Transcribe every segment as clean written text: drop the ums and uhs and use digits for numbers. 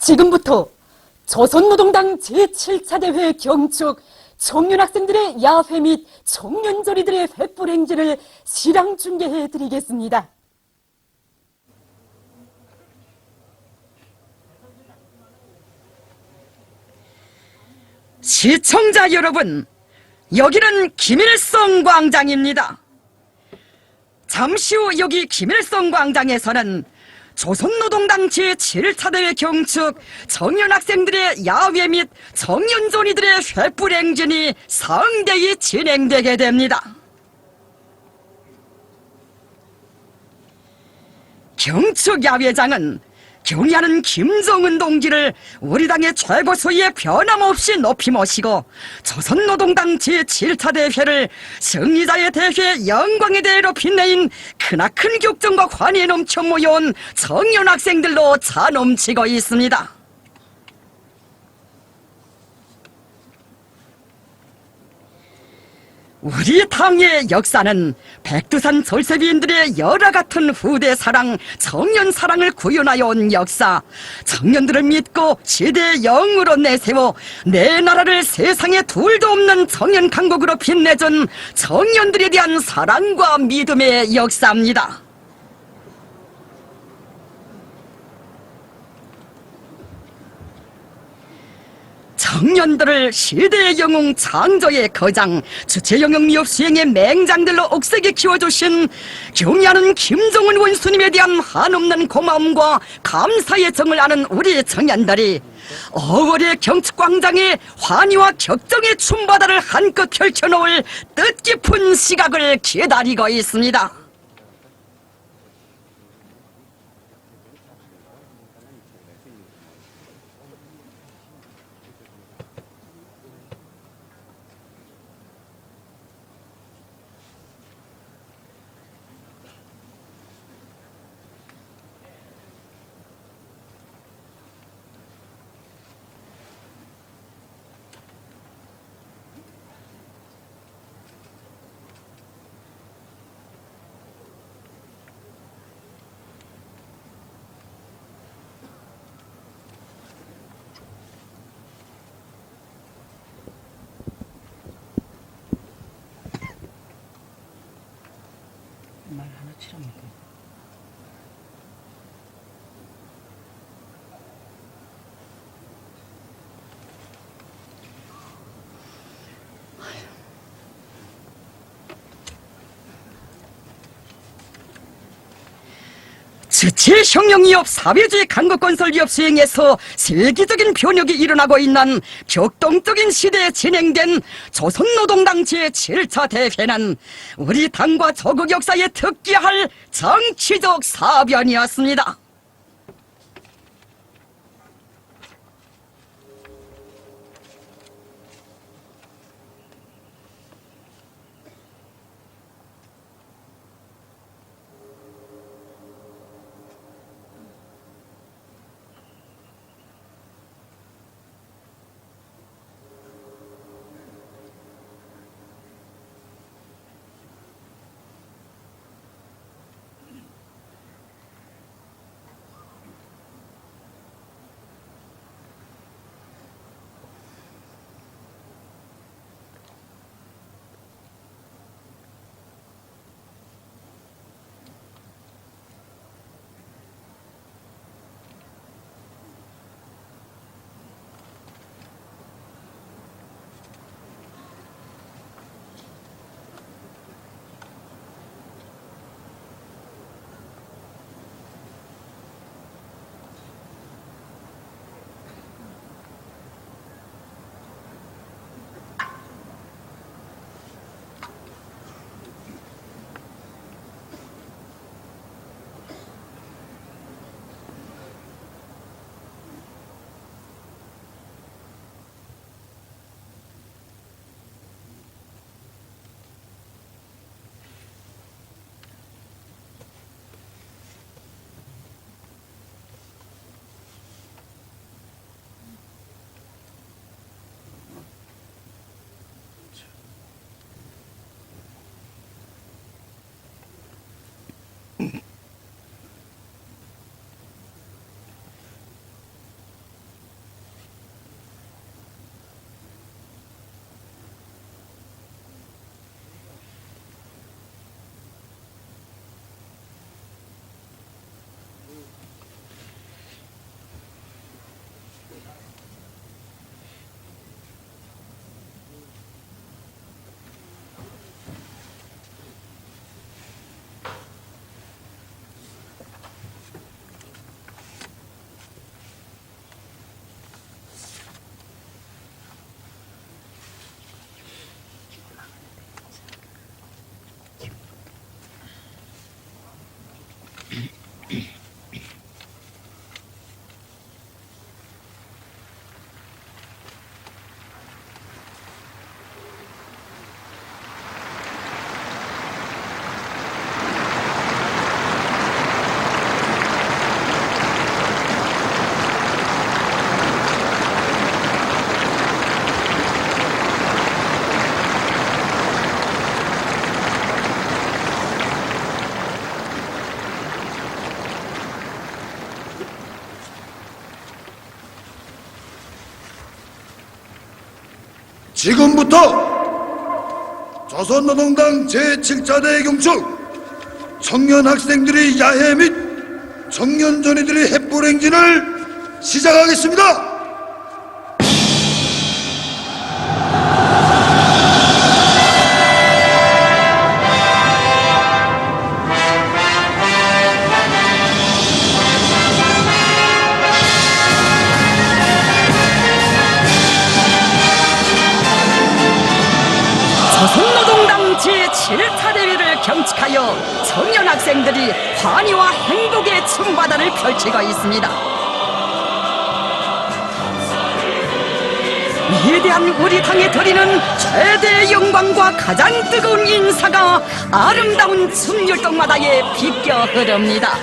지금부터 조선노동당 제7차 대회 경축 청년학생들의 야회 및 청년조리들의 횃불 행진을 실황 중계해 드리겠습니다. 시청자 여러분, 여기는 김일성 광장입니다. 잠시 후 여기 김일성 광장에서는 조선노동당 제7차 대회 경축 청년학생들의 야외 및 청년조리들의 횃불 행진이 성대히 진행되게 됩니다. 경축 야외장은 경의하는 김정은 동지를 우리 당의 최고 소위에 변함없이 높이 모시고 조선노동당 제7차 대회를 승리자의 대회 영광의 대회로 빛내인 크나큰 격정과 환희에 넘쳐 모여온 청년학생들로 차넘치고 있습니다. 우리 당의 역사는 백두산 절세비인들의 열화 같은 후대 사랑, 청년 사랑을 구현하여 온 역사, 청년들을 믿고 시대의 영으로 내세워 내 나라를 세상에 둘도 없는 청년 강국으로 빛내준 청년들에 대한 사랑과 믿음의 역사입니다. 청년들을 시대의 영웅 창조의 거장, 주체 영역 미업 수행의 맹장들로 억세게 키워주신 경의하는 김정은 원수님에 대한 한없는 고마움과 감사의 정을 아는 우리 청년들이 5월의 경축광장에 환희와 격정의 춤바다를 한껏 펼쳐놓을 뜻깊은 시각을 기다리고 있습니다. 말 하나 치랍니까? 주체혁명이업 사회주의 강국건설기업 수행에서 세계적인 변혁이 일어나고 있는 격동적인 시대에 진행된 조선노동당 제7차 대회는 우리 당과 조국 역사에 특기할 정치적 사변이었습니다. 지금부터 조선노동당 제7차대 경축 청년 학생들의 야해 및 청년 전위들의 횃불 행진을 시작하겠습니다. 조선노동당 제7차 대회를 경축하여 청년 학생들이 환희와 행복의 춤바다를 펼치고 있습니다. 위대한 우리 당에 드리는 최대의 영광과 가장 뜨거운 인사가 아름다운 춤율동마다에 비껴 흐릅니다.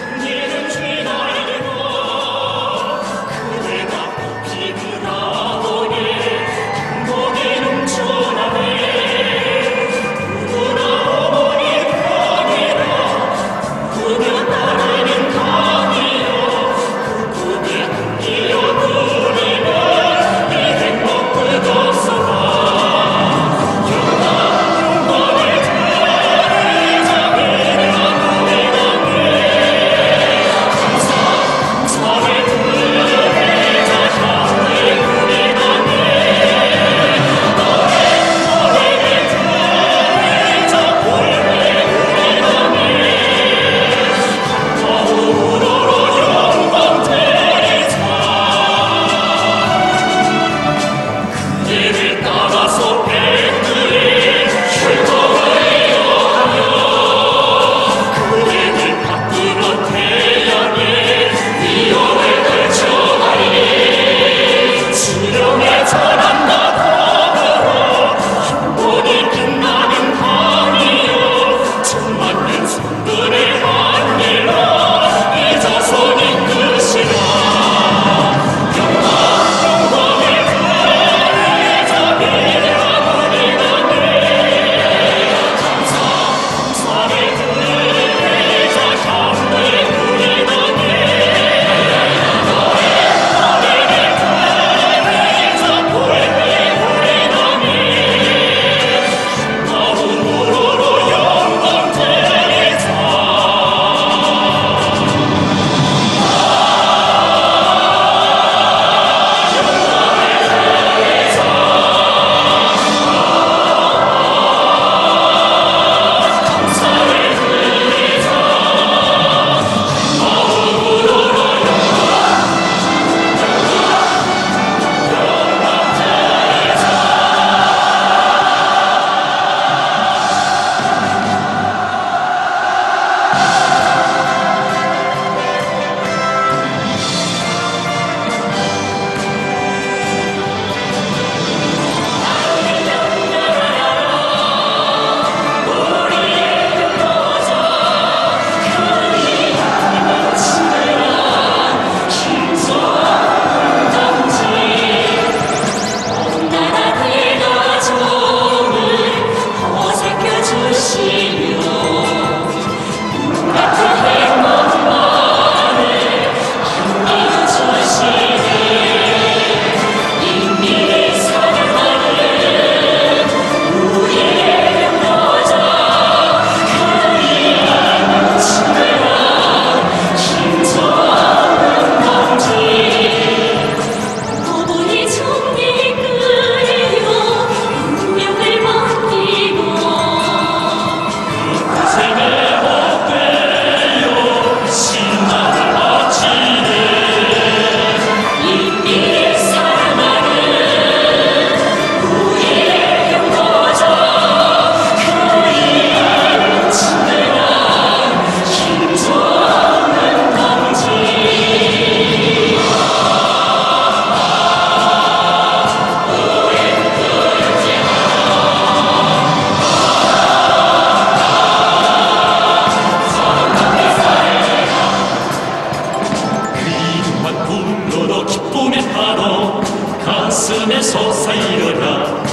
가슴에 솟아이르라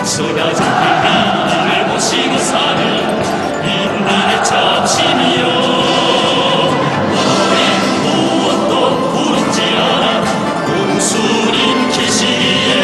쏟아진 빛을 모시고 사는 인간의 자신이여 너의 무엇도 부럽지 않아 온순인 계시기에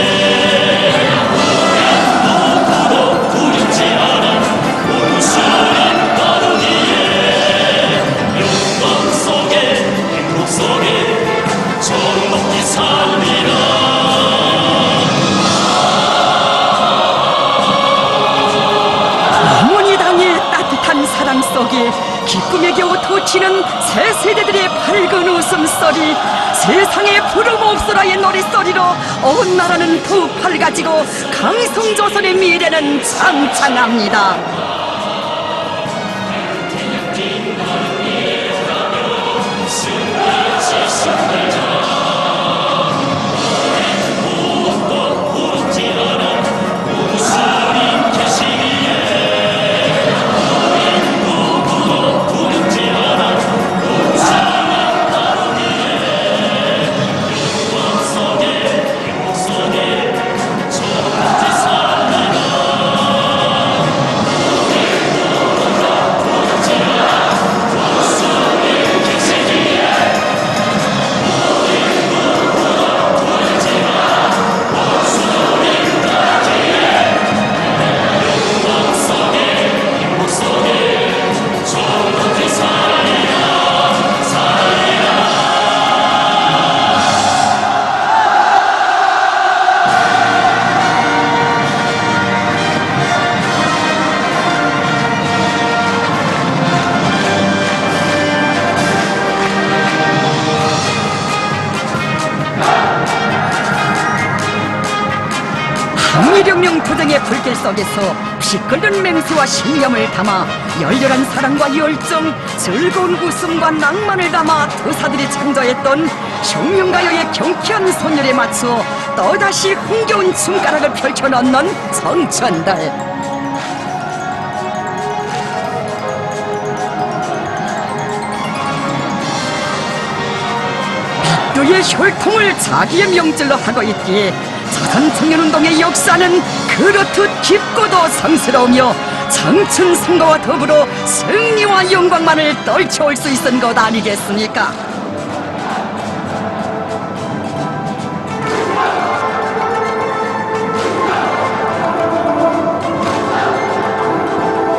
노랫소리, 세상에 부름 없어라의 노랫소리로 온 나라는 더욱 밝아지고 강성조선의 미래는 창창합니다. 항일혁명 투쟁의 불길 속에서 피 끓는 맹세와 신념을 담아 열렬한 사랑과 열정, 즐거운 웃음과 낭만을 담아 투사들이 창조했던 혁명가요의 경쾌한 선율에 맞춰 또다시 흥겨운 춤가락을 펼쳐놓는 청춘들. 백두의 혈통을 자기의 명절로 하고 있기에 조선청년운동의 역사는 그렇듯 깊고도 성스러우며 청춘 선거와 더불어 승리와 영광만을 떨쳐올 수 있은 것 아니겠습니까?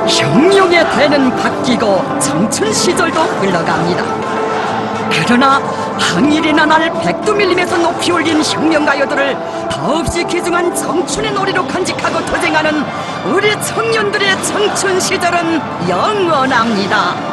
혁명의 대는 바뀌고 청춘 시절도 흘러갑니다. 그러나 항일이나 날 백두밀림에서 높이 올린 혁명가요들을 더없이 귀중한 청춘의 노래로 간직하고 투쟁하는 우리 청년들의 청춘 시절은 영원합니다.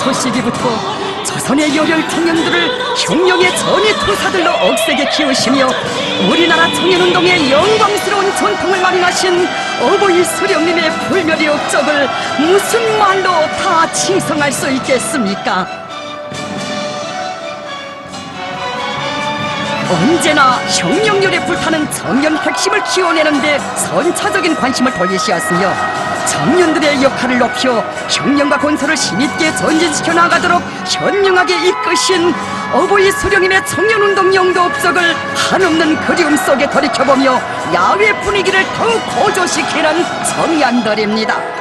초시기부터 조선의 열혈 청년들을 혁명의 전위 투사들로 억세게 키우시며 우리나라 청년운동의 영광스러운 전통을 마련하신 어버이 수령님의 불멸의 업적을 무슨 말로 다 칭송할 수 있겠습니까? 언제나 혁명열에 불타는 청년 핵심을 키워내는 데 선차적인 관심을 돌리시었으며 청년들의 역할을 높여 혁명과 건설을 힘있게 전진시켜 나가도록 현명하게 이끄신 어버이 수령님의 청년운동 영도 업적을 한없는 그리움 속에 돌이켜보며 야외 분위기를 더욱 고조시키는 청년들입니다.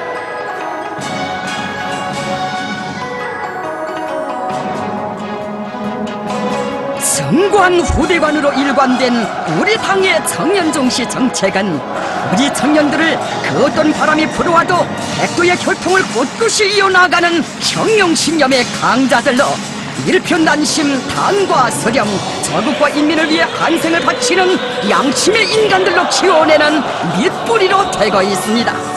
정관 후대관으로 일관된 우리 당의 청년종시 정책은 우리 청년들을 그 어떤 바람이 불어와도 백두의 혈통을 꿋꿋이 이어나가는 혁명신념의 강자들로 일편단심 당과 서령 저국과 인민을 위해 한생을 바치는 양심의 인간들로 키워내는 밑뿌리로 되고 있습니다.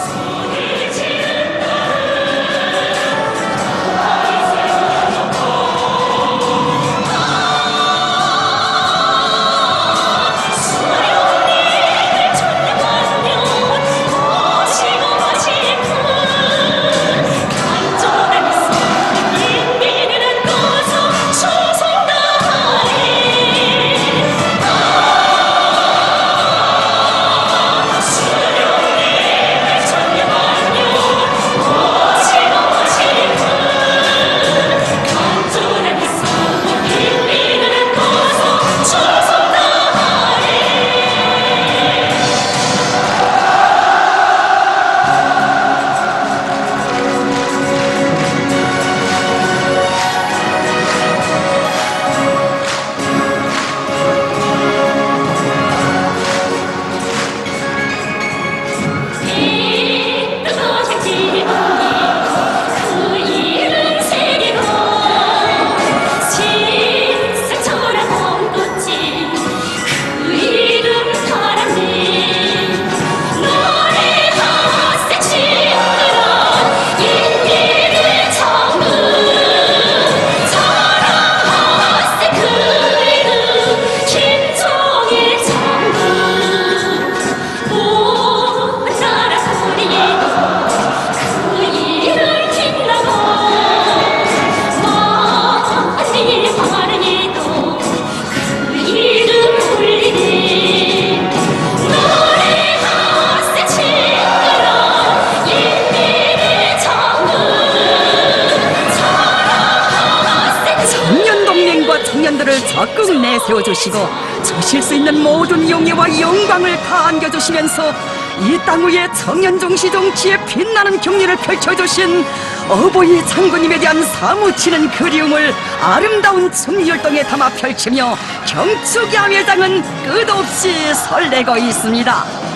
청년들을 적극 내세워주시고 주실 수 있는 모든 용예와 영광을 다 안겨주시면서 이 땅 위에 청년종시 정치의 빛나는 경륜을 펼쳐주신 어버이 장군님에 대한 사무치는 그리움을 아름다운 춤율동에 담아 펼치며 경축야외장은 끝없이 설레고 있습니다.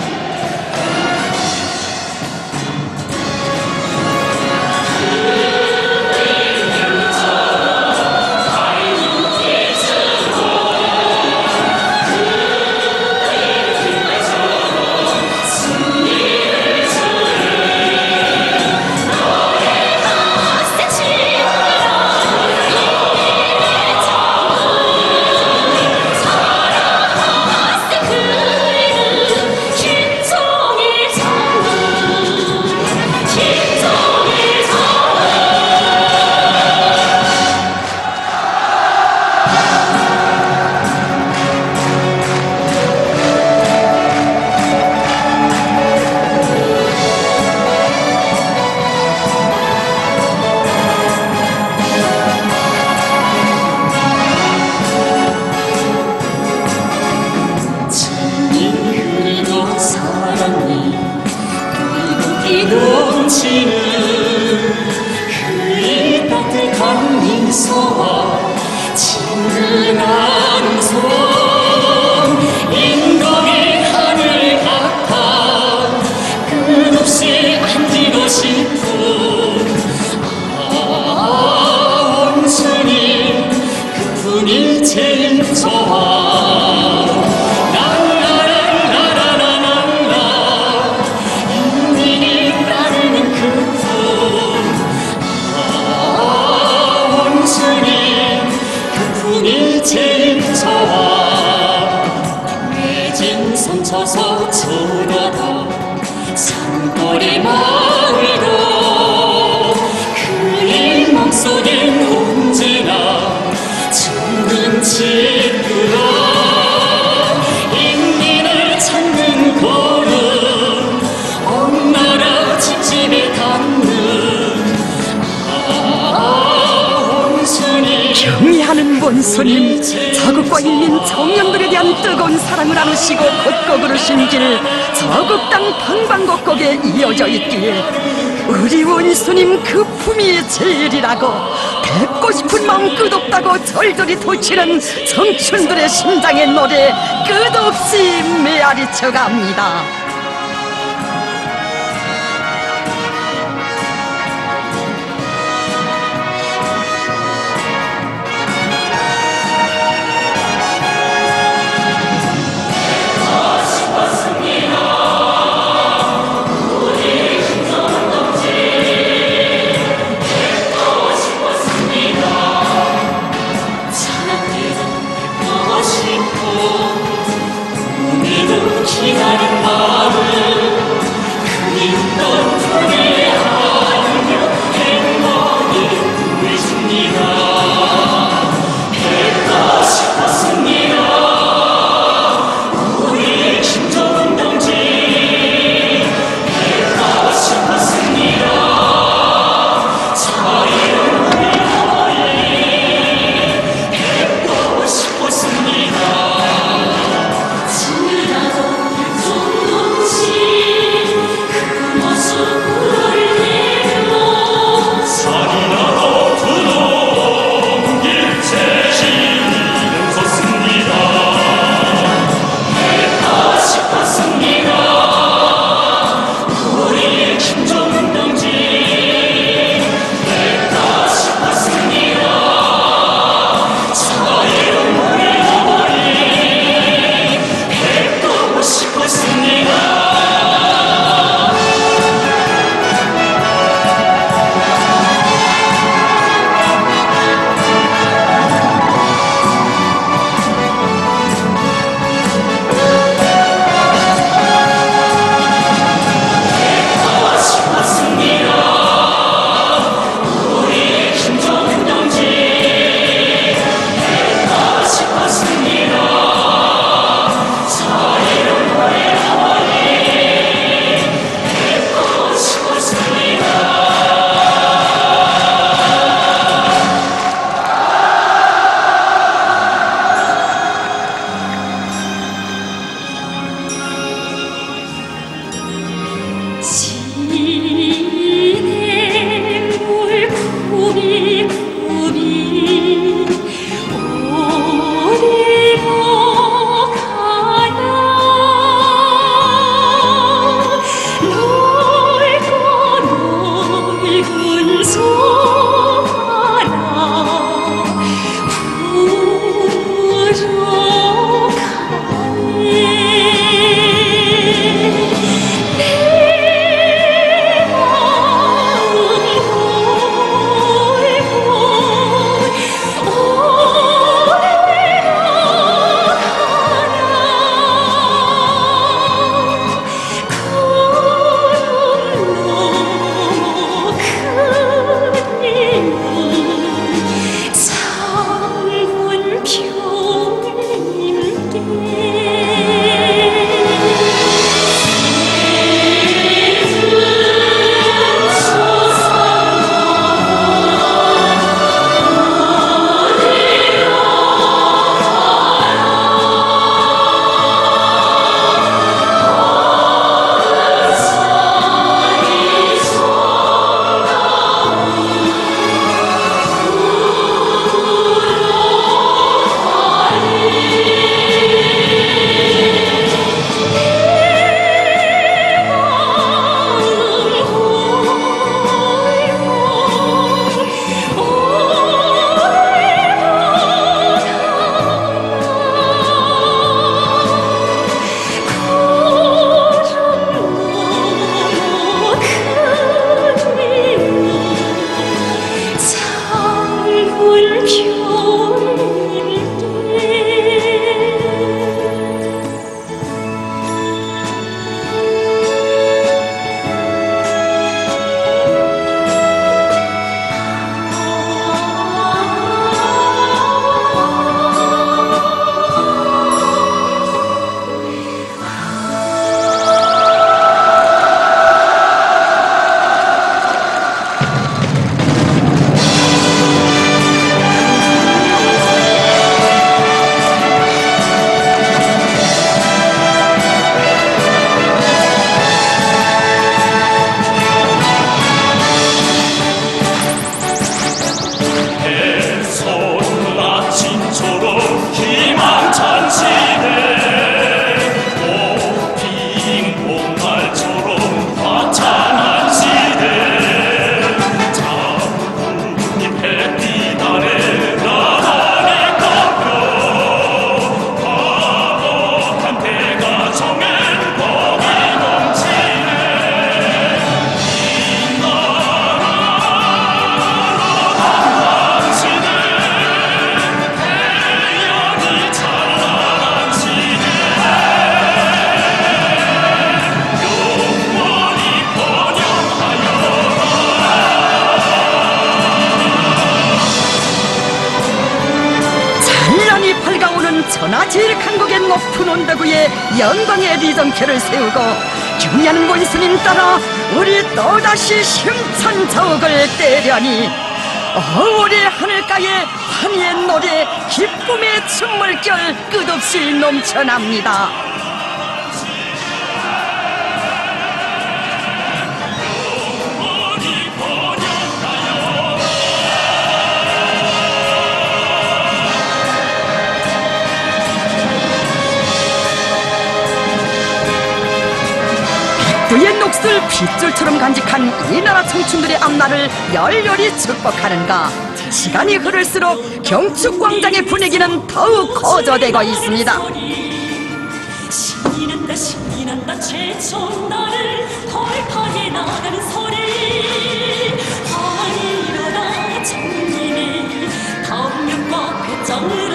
넘치는 그의 따뜻한 미소와 친근한 손 인덕의 하늘 같아 끝없이 안기고 싶은 원수님 그분이 제일 좋아 원수님 그분이 제일 경의하는 원수님, 자국과 일린 청년들에 대한 뜨거운 사랑을 나누시고 걷고 그러신 길 자국 땅 방방곡곡에 이어져 있기에 우리 원수님 그 품이 제일이라고 뵙고 싶은 마음 끝없다고 절절히 도치는 청춘들의 심장의 노래 끝없이 메아리쳐 갑니다. 오늘도 기다린 마 천하제일 강국의 높은 언덕 위에 영광의 리정표를 세우고 경리하는 원수님 따라 우리 또다시 힘찬 저옥을 때려니 우리 하늘가에 환희의 노래 기쁨의 춤물결 끝없이 넘쳐납니다. 그의 녹슬 빗줄처럼 간직한 이 나라 청춘들의 앞날을 열렬히 축복하는가 시간이 흐를수록 경축광장의 분위기는 더욱 거저되고 있습니다. 신이 난다 신이 난다 최초 나를 헐파에 나가는 소리 화환이 일어나 정님의 다음명과 배짱으로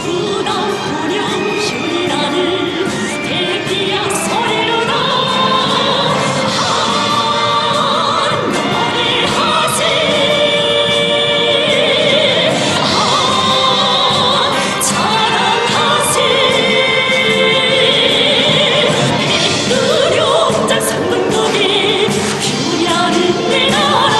무덤 분영 휴리라는 대기약 소리로다 노래하지 자랑하지 백두룡장 상문동에 휴리하는 내 나라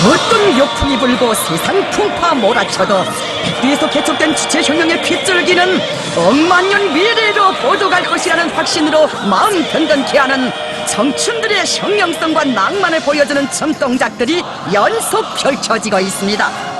그 어떤 역풍이 불고 세상 풍파 몰아쳐도 백두에서 개척된 주체혁명의 핏줄기는 억만년 미래로 보도갈 것이라는 확신으로 마음 든든케 하는 청춘들의 혁명성과 낭만을 보여주는 점동작들이 연속 펼쳐지고 있습니다.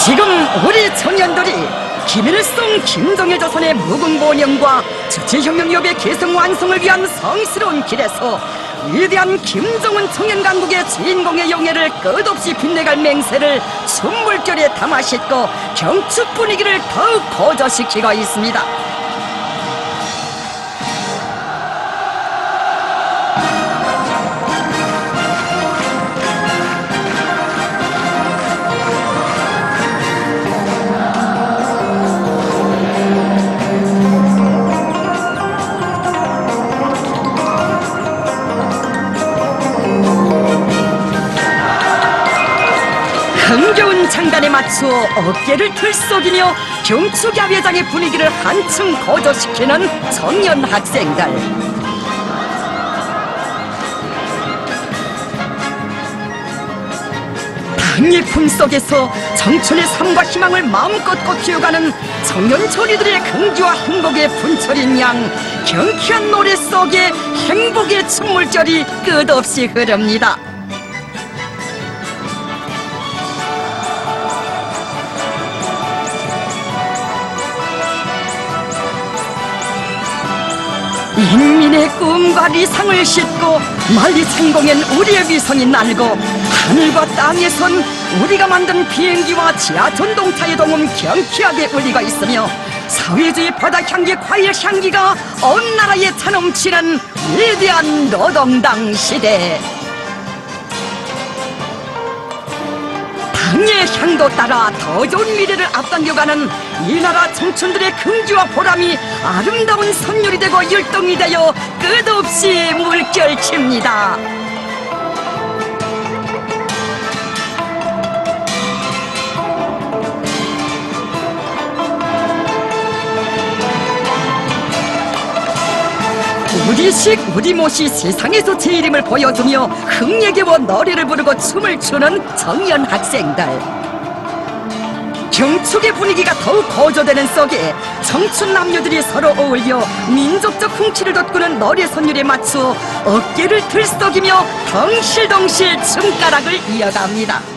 지금 우리 청년들이 김일성, 김정일 조선의 무궁본영과 주체혁명협의 개성 완성을 위한 성스러운 길에서 위대한 김정은 청년강국의 주인공의 영예를 끝없이 빛내갈 맹세를 춤물결에 담아 싣고 경축 분위기를 더욱 고조시키고 있습니다. 흥겨운 장단에 맞추어 어깨를 들썩이며 경축야외장의 분위기를 한층 고조시키는 청년 학생들. 당의 품 속에서 청춘의 삶과 희망을 마음껏 꽃피워가는 청년 소리들의 긍지와 행복의 분철인 양 경쾌한 노래 속에 행복의 춤물결이 끝없이 흐릅니다. 인민의 꿈과理想을 싣고 만리 창공엔 우리의 위선이 날고 하늘과 땅에선 우리가 만든 비행기와 지하전동차의 동음 경쾌하게 울리고 있으며 사회주의 바다향기 과일향기가 온 나라에 차넘치는 위대한 노동당 시대. 당의 향도 따라 더 좋은 미래를 앞당겨가는 이 나라 청춘들의 긍지와 보람이 아름다운 선율이 되고 율동이 되어 끝없이 물결칩니다. 우리식 우리모시 세상에서 제일임을 보여주며 흥예게워 노래를 부르고 춤을 추는 청년 학생들. 경축의 분위기가 더욱 고조되는 속에 청춘 남녀들이 서로 어울려 민족적 흥취를 돋구는 노래 선율에 맞추어 어깨를 들썩이며 덩실덩실 춤가락을 이어갑니다.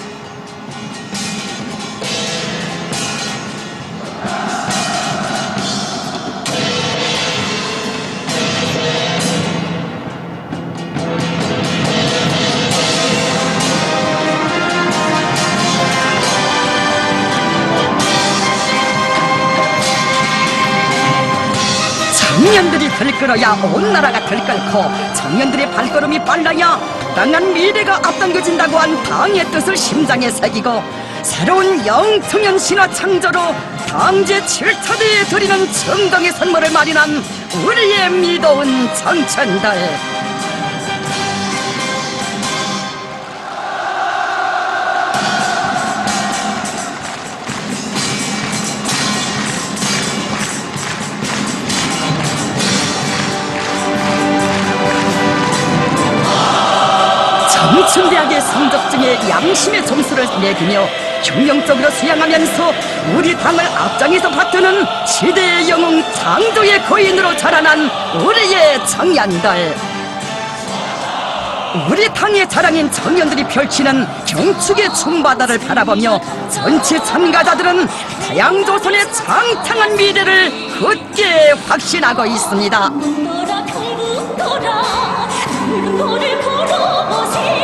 청년들이 들끓어야 온 나라가 들끓고 청년들의 발걸음이 빨라야 당한 미래가 앞당겨진다고 한 당의 뜻을 심장에 새기고 새로운 영청년 신화 창조로 당제 7차대에 드리는 정당의 선물을 마련한 우리의 미도운 청춘들. 청춘대학의 성적 중에 양심의 점수를 매기며 혁명적으로 수양하면서 우리 당을 앞장에서 받드는 시대의 영웅 창조의 거인으로 자라난 우리의 청년들. 우리 당의 자랑인 청년들이 펼치는 경축의 춤바다를 바라보며 전체 참가자들은 다양조선의 창창한 미래를 굳게 확신하고 있습니다. 눈보라 경북도라 눈물을 걸어보세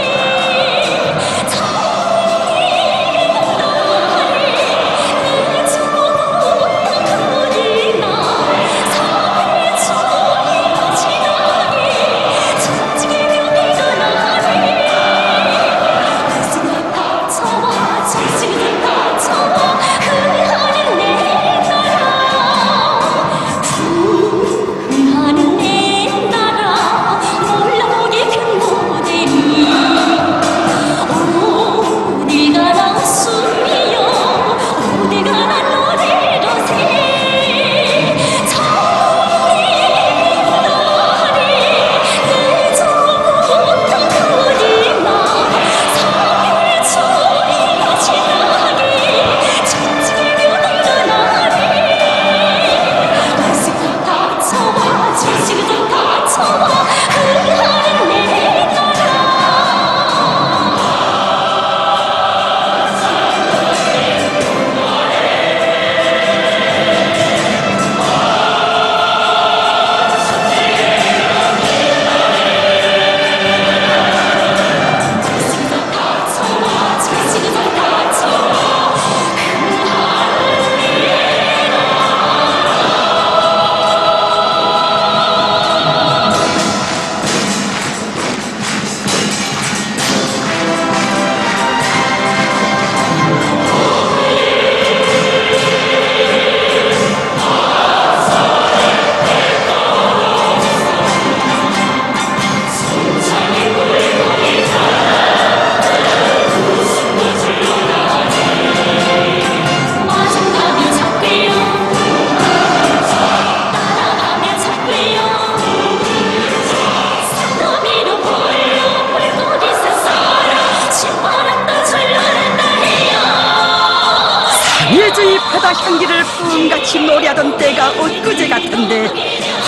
예주의 바다 향기를 뿜같이 노래하던 때가 엊그제 같은데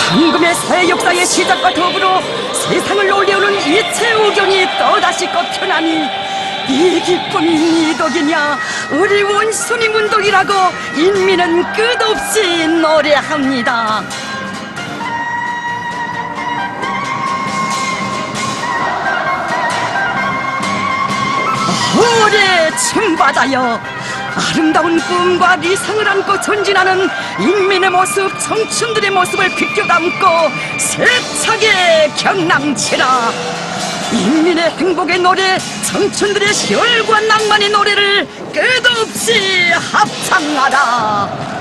황금의 새 역사의 시작과 더불어 세상을 놀려오는 이체 우경이 또다시 꺾여나니 이 기쁨이 이 덕이냐 우리 원순이 문덕이라고 인민은 끝없이 노래합니다. 올해 춤바다여 아름다운 꿈과理想을 안고 전진하는 인민의 모습, 청춘들의 모습을 비껴담고 세차게 경남치라. 인민의 행복의 노래, 청춘들의 시월과 낭만의 노래를 끝없이 합창하라.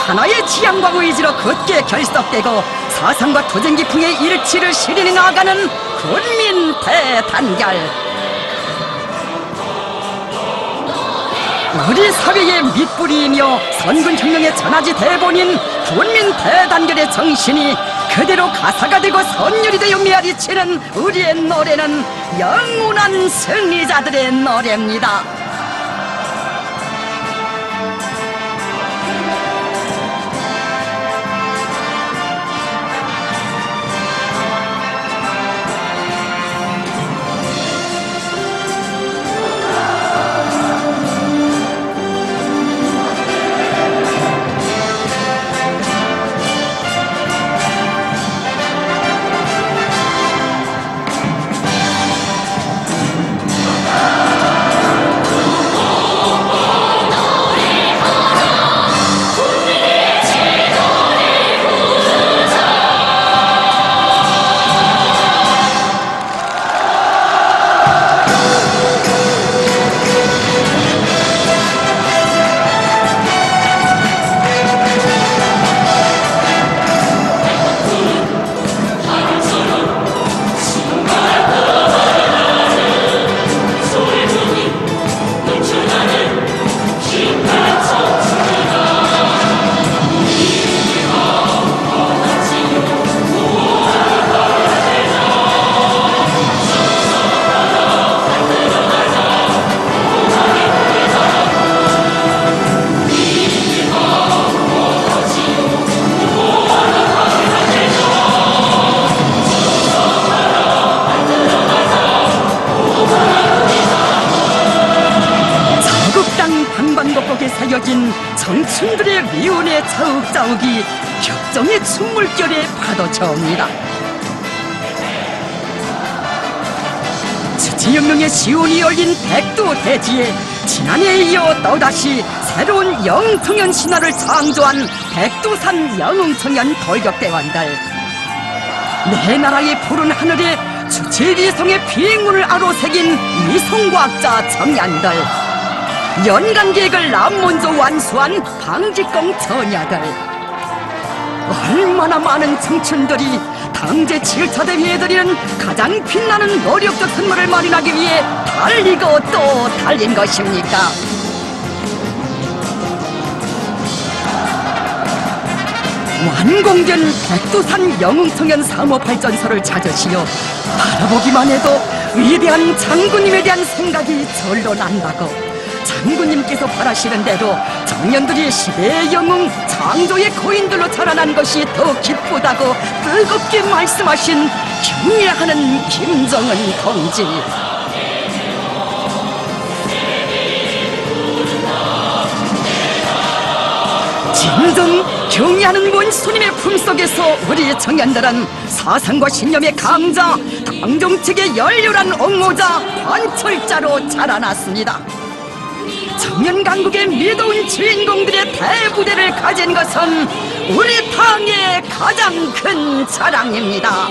하나의 지향과 의지로 굳게 결속되고 사상과 투쟁기풍의 일치를 실현해 나가는 군민 대단결. 우리 사회의 밑뿌리이며 선군혁명의 전하지 대본인 군민 대단결의 정신이 그대로 가사가 되고 선율이 되어 메아리치는 우리의 노래는 영원한 승리자들의 노래입니다. 사여진 청춘들의 미운의 자욱자욱이 격정의 춤물결에 파도쳐옵니다. 지지혁명의 시온이 열린 백두대지에 지난해에 이어 또다시 새로운 영웅청년 신화를 창조한 백두산 영웅청년 돌격대원들. 내 나라의 푸른 하늘에 주체위성의 비행문을 아로새긴 위성과학자 청년들, 연간 계획을 남문조 완수한 방직공 처녀들, 얼마나 많은 청춘들이 당제 7차 대회에 드리는 가장 빛나는 노력적 선물을 마련하기 위해 달리고 또 달린 것입니까? 완공된 백두산 영웅청년 3호 발전소를 찾으시어 바라보기만 해도 위대한 장군님에 대한 생각이 절로 난다고, 장군님께서 바라시는 대로 청년들이 시대의 영웅 창조의 거인들로 자라난 것이 더 기쁘다고 뜨겁게 말씀하신 경례하는 김정은 동지. 진정 경애하는 원수님의 품속에서 우리 청년들은 사상과 신념의 강자, 당정책의 열렬한 옹호자, 관철자로 자라났습니다. 청년 강국의 미도운 주인공들의 대부대를 가진 것은 우리 당의 가장 큰 자랑입니다.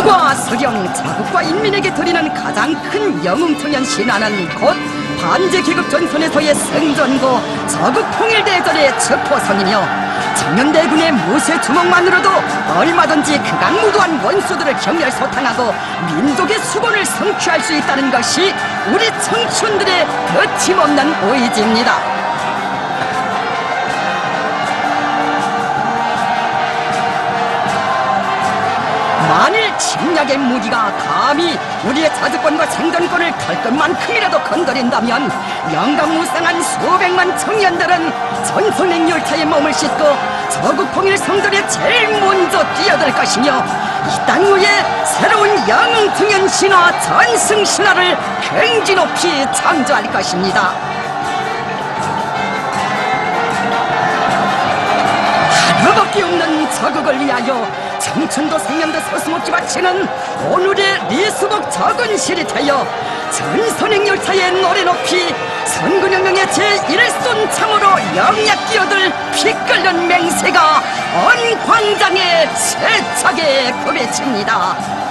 당과 서령, 자국과 인민에게 드리는 가장 큰 영웅청년 신화는 곧 반제계급 전선에서의 생전고 저국 통일대전의 첩보선이며 청년대군의 무쇠 주먹만으로도 얼마든지 극악무도한 원수들을 경멸소탕하고 민족의 수건을 성취할 수 있다는 것이 우리 청춘들의 거침없는 의지입니다. 만일 침략의 무기가 감히 우리의 자주권과 생존권을 털끝만큼이라도 건드린다면 영광무쌍한 수백만 청년들은 전선행 열차에 몸을 싣고 저국 통일 성전에 제일 먼저 뛰어들 것이며 이 땅 위에 새로운 영웅통연 신화 전승 신화를 굉지 높이 창조할 것입니다. 하나밖에 없는 저국을 위하여 청춘도 생명도 서슴없이 바치는 오늘의 리수복 적은 시리타여 전선행 열차의 노래 높이 선군혁명의 제1손 창으로 영약 뛰어들 피 끓는 맹세가 온 광장에 세차게 고배칩니다.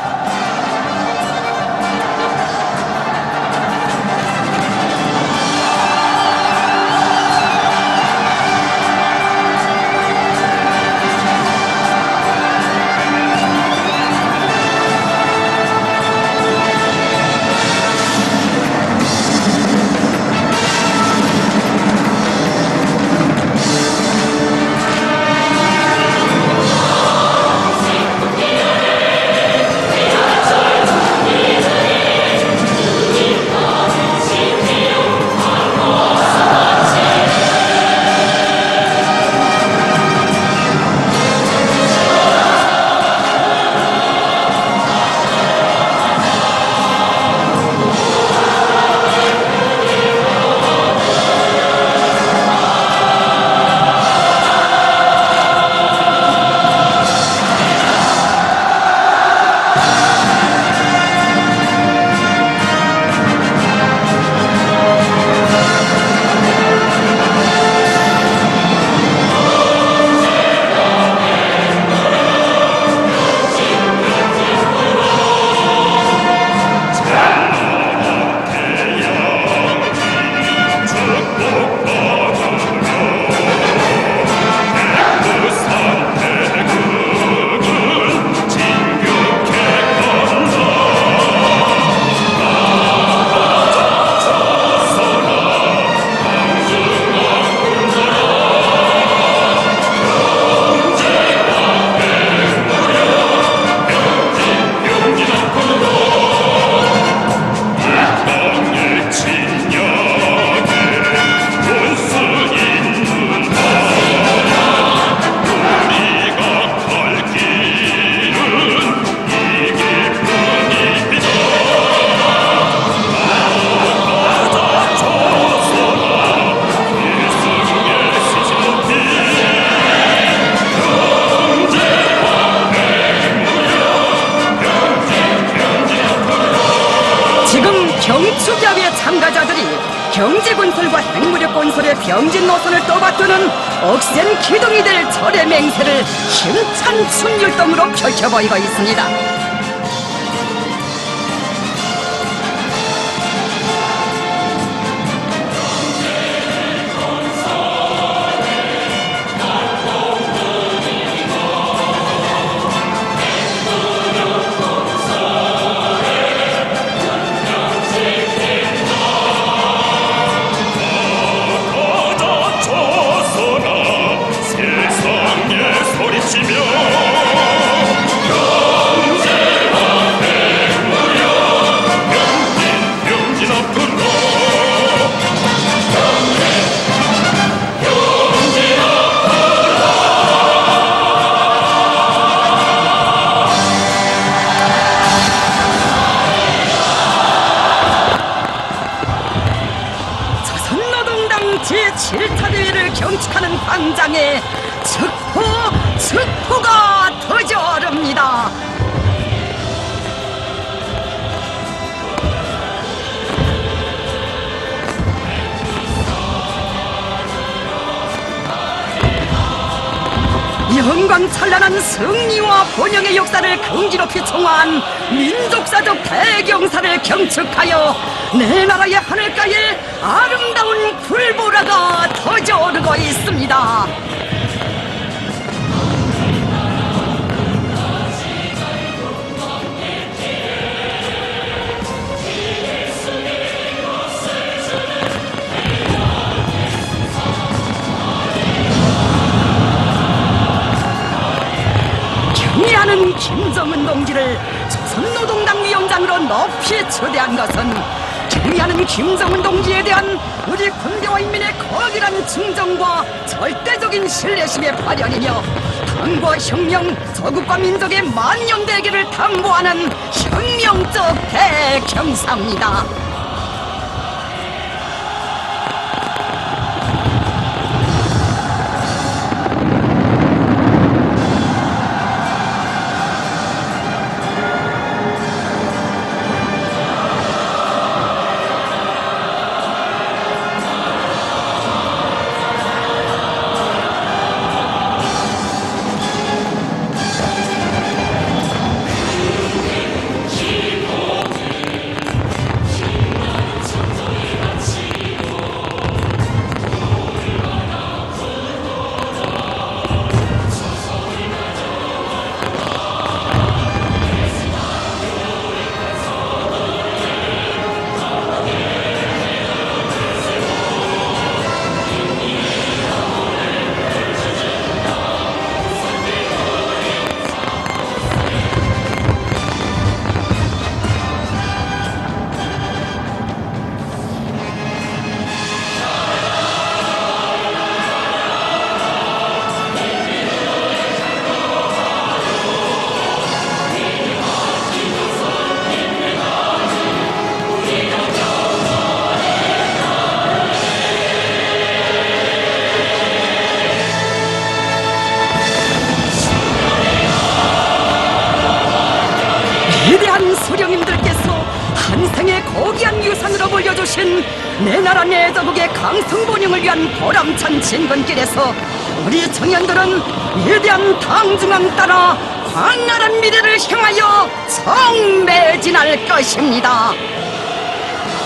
경축야외 참가자들이 경제건설과 핵무력 건설의 병진 노선을 떠받드는 억센 기둥이 될 절의 맹세를 힘찬 춤율동으로 펼쳐보이고 있습니다. 제7차 대회를 경축하는 광장에 측포가 터져오릅니다. 영광 영광찬란한 승리와 번영의 역사를 긍지롭히 총화한 민족사적 대경사를 경축하여 내 나라의 하늘가에 아름다운 불보라가 터져오르고 있습니다. 경의하는 김정은 동지를 조선노동당 위원장으로 높이 초대한 것은 경의하는 김정은 동지에 대한 우리 군대와 인민의 거룩한 증정과 절대적인 신뢰심의 발현이며 당과 혁명, 조국과 민족의 만년대계를 담보하는 혁명적 대경사입니다. 위대한 수령님들께서 한생의 고귀한 유산으로 물려주신 내 나라 내 조국의 강성번영을 위한 보람찬 진건길에서 우리 청년들은 위대한 당중앙 따라 광활한 미래를 향하여 성매진할 것입니다.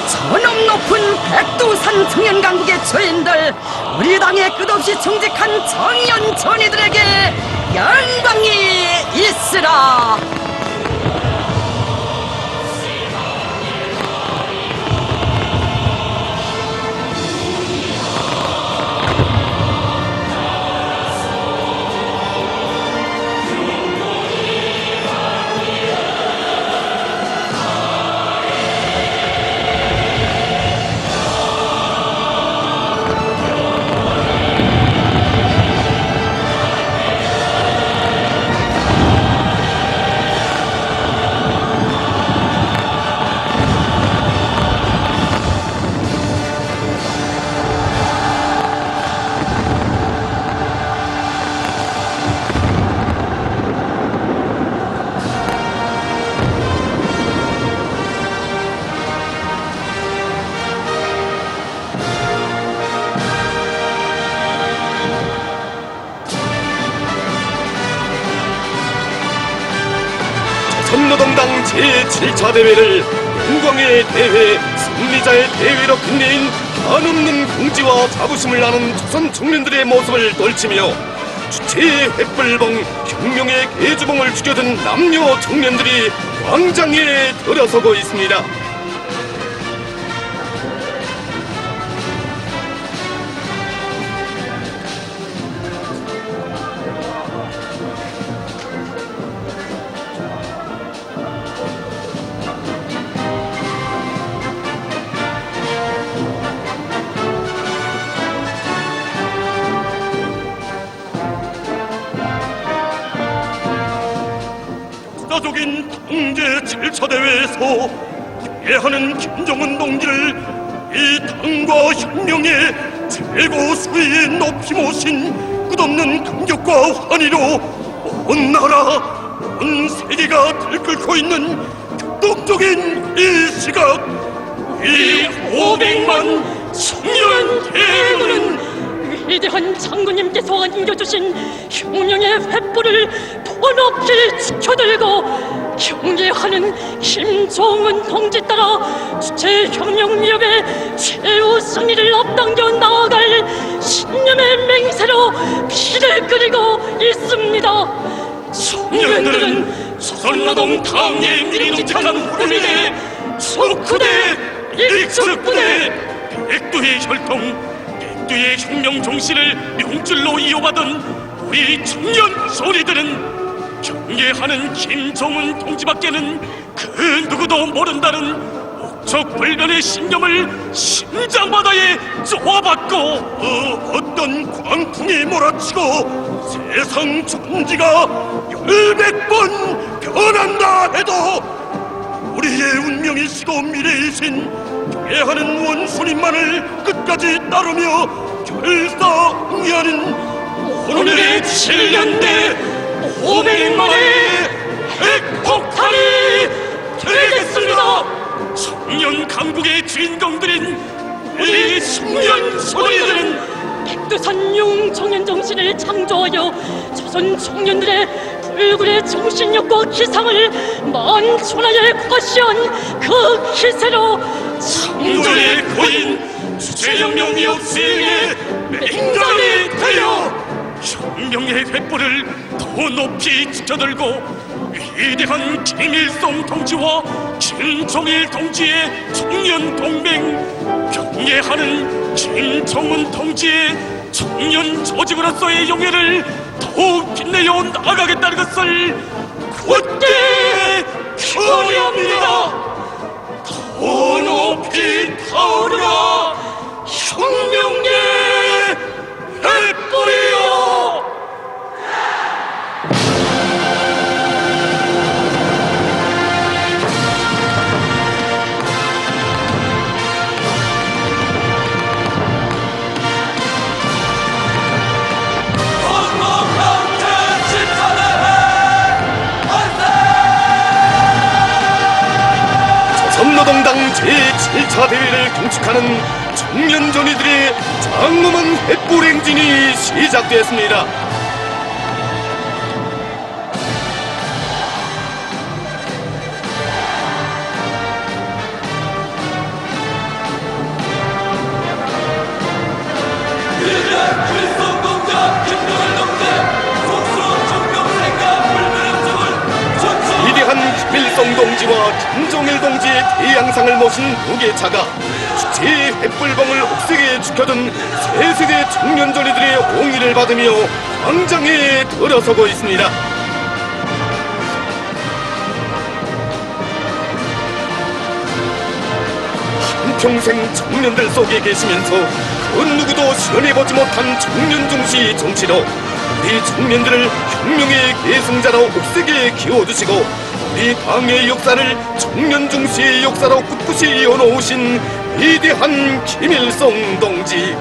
저놈 높은 백두산 청년강국의 주인들, 우리 당에 끝없이 충직한 청년 전이들에게 영광이 있으라. 조선노동당 제7차 대회를 영광의 대회, 승리자의 대회로 빛내인 한없는 긍지와 자부심을 나눈 조선 청년들의 모습을 떨치며 주체의 횃불봉, 혁명의 계주봉을 죽여든 남녀 청년들이 광장에 들어서고 있습니다. 역사적인 당제 7차 대회에서 경애하는 김정은 동지를 이 당과 혁명의 최고 수위에 높이 모신 끝없는 감격과 환희로 온 나라, 온 세계가 들끓고 있는 격동적인 이 시각, 이 500만 청년 대군은 위대한 장군님께서 안겨주신 흉령의 횃불을 더 높이 지켜들고 경례하는 김정은 동지 따라 주체혁명미역의 최우승리를 앞당겨 나아갈 신념의 맹세로 피를 끓이고 있습니다. 청년들은 조선노동 당의 미리nom직한 후르민의 석후대 일척부대 백두의 혈통 백두의 혁명 정신을 명줄로 이어받은 우리 청년 소리들은 경계하는 김정은 동지밖에는 그 누구도 모른다는 옥적불변의 신념을 심장바다에 쪼아받고 어떤 광풍이 몰아치고 세상 천지가 1000번 변한다 해도 우리의 운명이시고 미래이신 경애하는 원수님만을 끝까지 따르며 결사응리하는 오늘의 7년대 500만의 핵폭탄이 되겠습니다. 청년 강국의 주인공들인 우리 청년 소리들은 백두산용 청년 정신을 창조하여 조선 청년들의 불굴의 정신력과 기상을 만천하에 과시한 그 기세로 창조의 거인 주체혁명미역 수행의 맹장이 되어 혁명의 횃불을 더 높이 지켜들고 위대한 김일성 동지와 김정일 동지의 청년 동맹 경례하는 김정은 동지의 청년 조직으로서의 영예를 더욱 빛내어 나가겠다는 것을 굳게 결의합니다. 더 높이 타오르라 혁명의 횃불이여. 조선노동당 제7차 대회를 경축하는 청년전이들의 장엄한 횃불 행진이 시작됐습니다. 위대한 김일성 동지와 김정일 동지의 대양상을 모신 무게차가 주체의 횃불봉을 옥색에 지켜둔 세세대 청년전이들의 옹의를 받으며 광장에 들어서고 있습니다. 한평생 청년들 속에 계시면서 그 누구도 실현해보지 못한 청년 중시 정치로 우리 청년들을 혁명의 계승자로 옥색에 키워주시고 우리 당의 역사를 청년 중시의 역사로 꿋꿋이 이어놓으신 위대한 김일성 동지.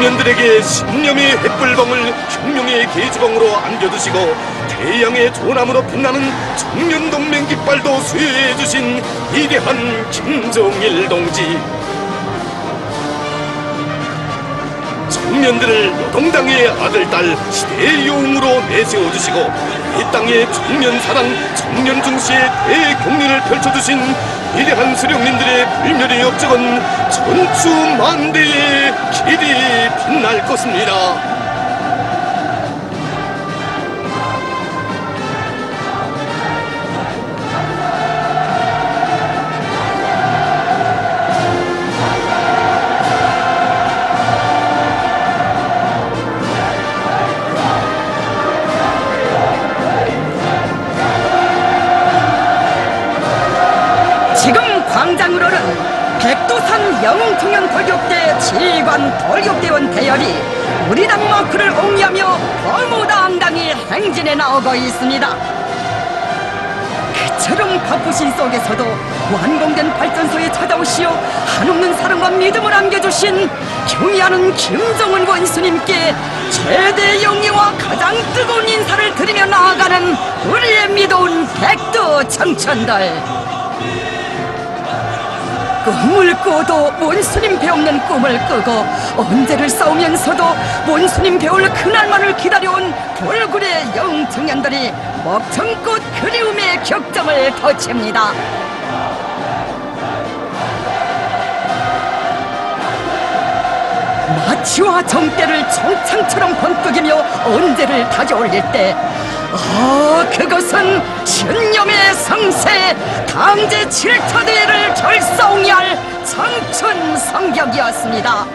청년들에게 신념의 횃불봉을 혁명의 계지봉으로 안겨두시고 태양의 조남으로 빛나는 청년동맹 깃발도 수여해주신 위대한 김정일 동지. 청년들을 노동당의 아들, 딸, 시대의 영웅으로 내세워주시고 이 땅의 청년 사랑, 청년 중시의 대경륜을 펼쳐주신 위대한 수령님들의 불멸의 업적은 천추만대의 길이 빛날 것입니다. 지금 광장으로는 백두산 영웅청년 돌격대 지휘관 돌격대원 대열이 우리 당 마크를 옹이하며 범우당당히 행진해 나오고 있습니다. 이처럼 바쁘신 속에서도 완공된 발전소에 찾아오시어 한없는 사랑과 믿음을 안겨주신 경의하는 김정은 원수님께 최대 영예와 가장 뜨거운 인사를 드리며 나아가는 우리의 믿어온 백두 청천들. 꿈을 꾸어도 원수님 배없는 꿈을 꾸고 언제를 싸우면서도 원수님 배울 그날만을 기다려온 돌굴의 영청년들이 먹청꽃 그리움의 격정을 덧칩니다. 마치와 정대를 정창처럼 번뜩이며 언제를 다져올릴 때 그것은 신념의 성세 당제 7차 대회를 결성할 청춘 성격이었습니다.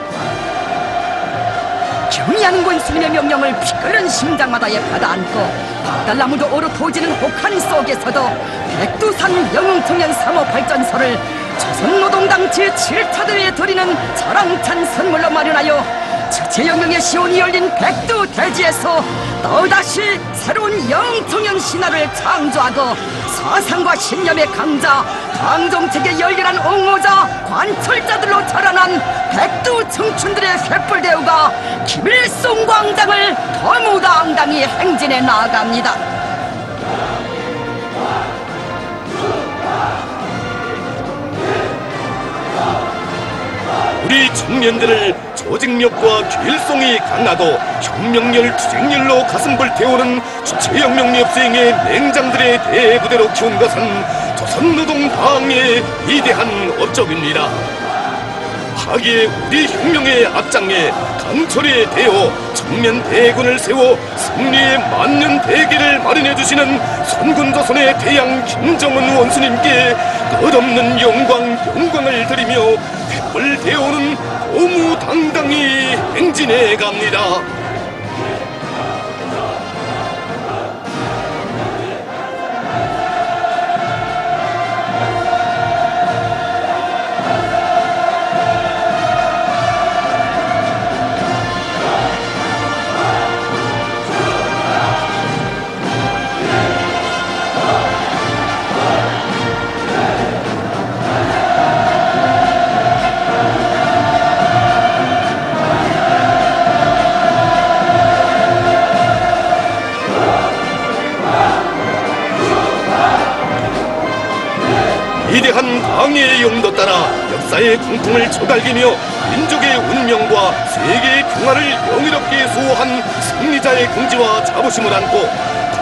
경의하는 권수님의 명령을 피 끓는 심장마다에 받아안고 박달나무도 오르 토지는 혹한 속에서도 백두산 영웅청년 3호 발전소를 조선노동당 제7차 대회에 드리는 자랑찬 선물로 마련하여 주체영명의 시온이 열린 백두대지에서 또다시 새로운 영웅청년 신화를 창조하고 사상과 신념의 강자, 당정책의 열렬한 옹호자, 관철자들로 자라난 백두 청춘들의 횃불대우가 김일성 광장을 거무당당히 행진해 나아갑니다. 우리 청년들을 조직력과 기일성이 강하고 혁명열 투쟁열로 가슴 불태우는 주체혁명 엽수행의 맹장들의 대부대로 키운 것은 조선노동당의 위대한 업적입니다. 하기에 우리 혁명의 앞장에 강철에 대어 청년 대군을 세워 승리의 만년 대계를 마련해 주시는 선군조선의 대양 김정은 원수님께 끝없는 영광을 드리며 횃불 대오는 고무당당히 행진해 갑니다. 위대한 당의 영도 따라 역사의 공통을 저갈기며 민족의 운명과 세계의 평화를 영예롭게 수호한 승리자의 긍지와 자부심을 안고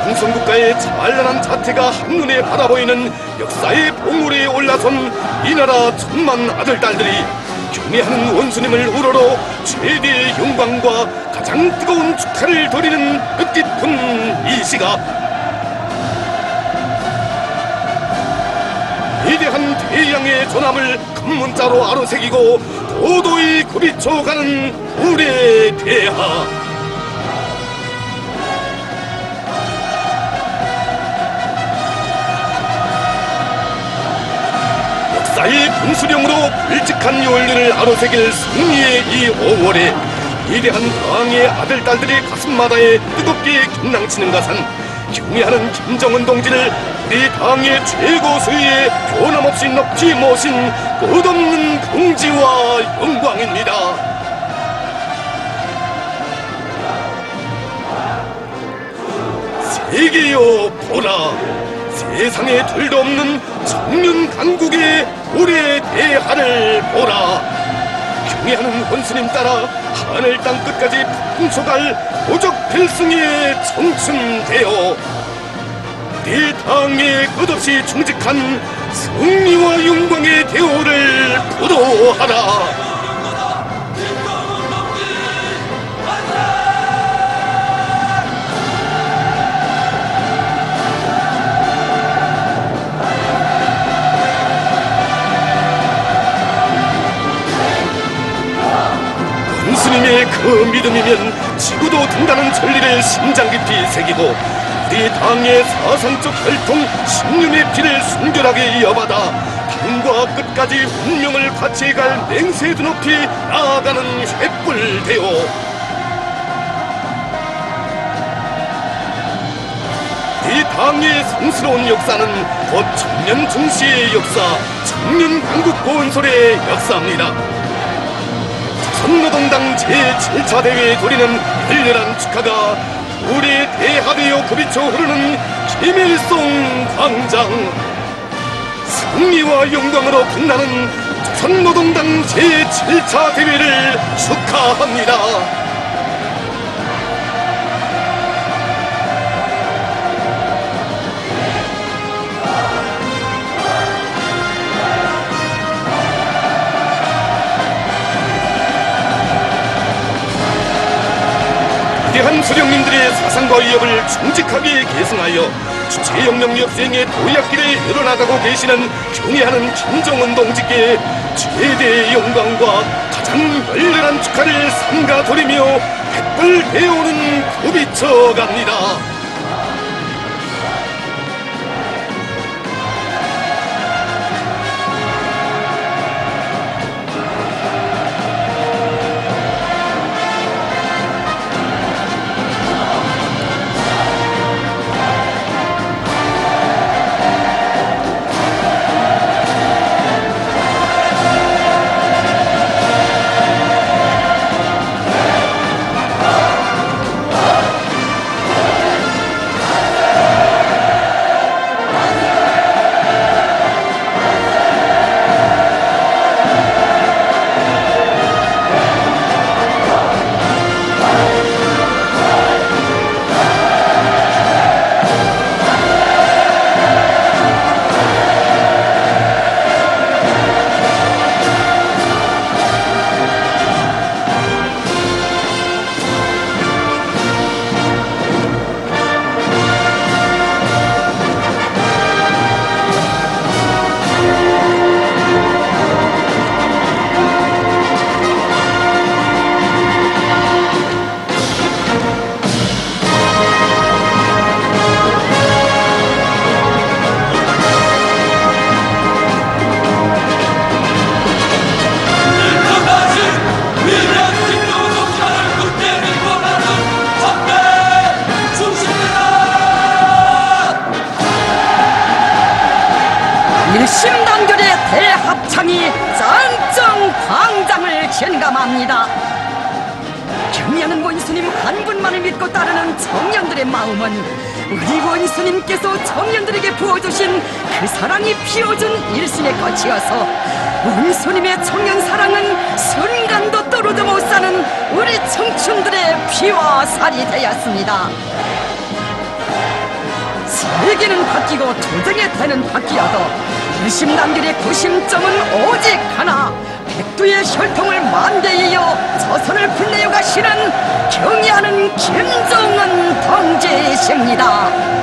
강성국가의 찬란한 자태가 한눈에 바라보이는 역사의 봉우리에 올라선 이 나라 천만 아들딸들이 경애하는 원수님을 우러러 최대의 영광과 가장 뜨거운 축하를 드리는 뜻깊은 이 시각, 위대한 대양의 전함을 큰 문자로 아로새기고 도도히 굽이쳐가는 우리의 대하. 역사의 분수령으로 불직한 연륜을 아로새길 승리의 이 5월에 위대한 당의 아들딸들의 가슴마다에 뜨겁게 김낭치는 것은 경애하는 김정은 동지를 우리 당의 최고 수위에 변함없이 높이 모신 끝없는 긍지와 영광입니다. 세계여 보라, 세상에 둘도 없는 청년 강국의 올해 대하를 보라. 경애하는 원수님 따라 하늘 땅 끝까지 풍속할 도적 필승의 청춘되어 우리 당에 끝없이 충직한 승리와 영광의 대오를 부도하라. 원수님의 그 믿음이면 지구도 든다는 진리를 심장 깊이 새기고 우리 당의 사상적 혈통 신념의 피를 순결하게 이어받아 당과 끝까지 운명을 같이 갈 맹세도 높이 나아가는 횃불 대오. 이 우리 당의 성스러운 역사는 곧 청년 중시의 역사, 청년 강국 건설의 역사입니다. 조선노동당 제7차 대회에 돌리는 열렬한 축하가 우리 대하되어 굽이쳐 흐르는 김일성 광장, 승리와 영광으로 빛나는 조선노동당 제7차 대회를 축하합니다. 위대한 수령님들의 사상과 위협을 정직하게 계승하여 주체혁명 수행의 도약길에 일어나가고 계시는 경애하는 김정은 동지께 최대의 영광과 가장 열렬한 축하를 삼가 드리며 백불 배우는 굽이쳐 갑니다. 일심단결의 대합창이 짱짱 광장을 견감합니다. 경의하는 원수님 한 분만을 믿고 따르는 청년들의 마음은 우리 원수님께서 청년들에게 부어주신 그 사랑이 피워준 일심의 꽃이어서 원수님의 청년 사랑은 순간도 떨어져 못 사는 우리 청춘들의 피와 살이 되었습니다. 세계는 바뀌고 조정의 태는 바뀌어도 일심단결의 구심점은 오직 하나, 백두의 혈통을 만대히 이어 조선을 빛내어 가시는 경의하는 김정은 동지이십니다.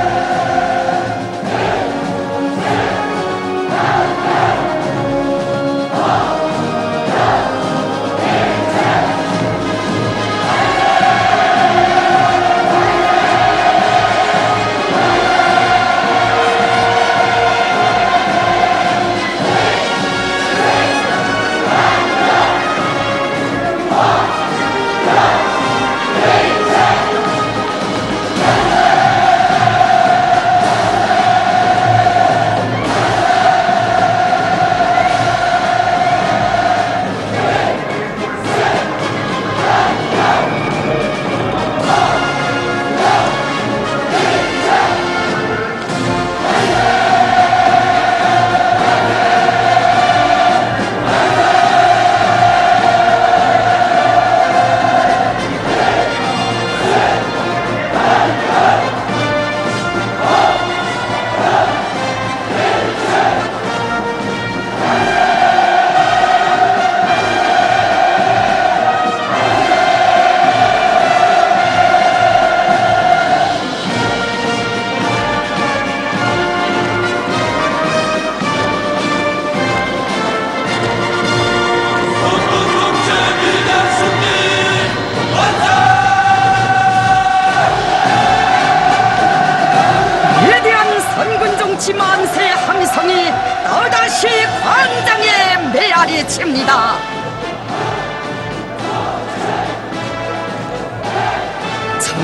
정치 만세 함성이 또다시 광장에 메아리 칩니다.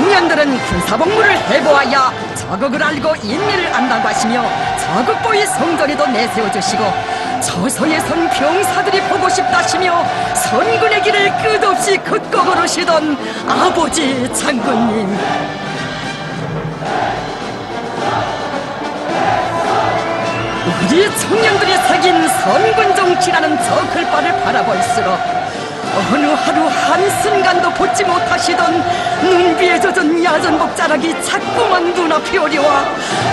청년들은 군사복무를 해보아야 자극을 알고 인미를 안다고 하시며 자극보의 성전에도 내세워주시고 저서에선 병사들이 보고 싶다시며 선군의 길을 끝없이 걷고 걸으시던 아버지 장군님. 우리 청년들이 새긴 선군 정치라는 저 글바를 바라볼수록 어느 하루 한순간도 보지 못하시던 눈비에 젖은 야전복 자락이 자꾸만 눈앞에 오려와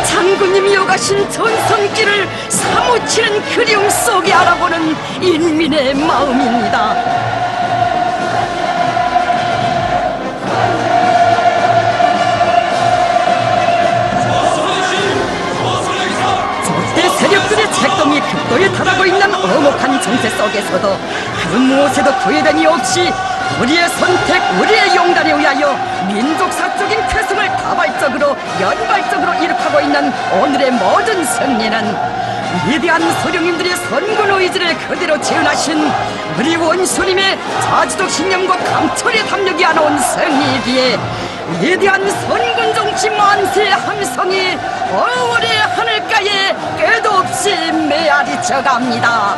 장군님이 오가신 전선길을 사무치는 그리움 속에 알아보는 인민의 마음입니다. 적대 세력들의 책동이 극도에 달하고 있는 엄혹한 정세 속에서도 그 무엇에도 구애됨이 없이 우리의 선택, 우리의 용단에 의하여 민족사적인 쾌성을 다발적으로 연발적으로 이룩하고 있는 오늘의 모든 승리는 위대한 소령님들의 선군 의지를 그대로 재현하신 우리 원수님의 자주적 신념과 강철의 담력이 안아온 승리이기에 위대한 선군 정치 만세의 함성이 어월의 하늘가에 끝없이 메아리쳐 갑니다.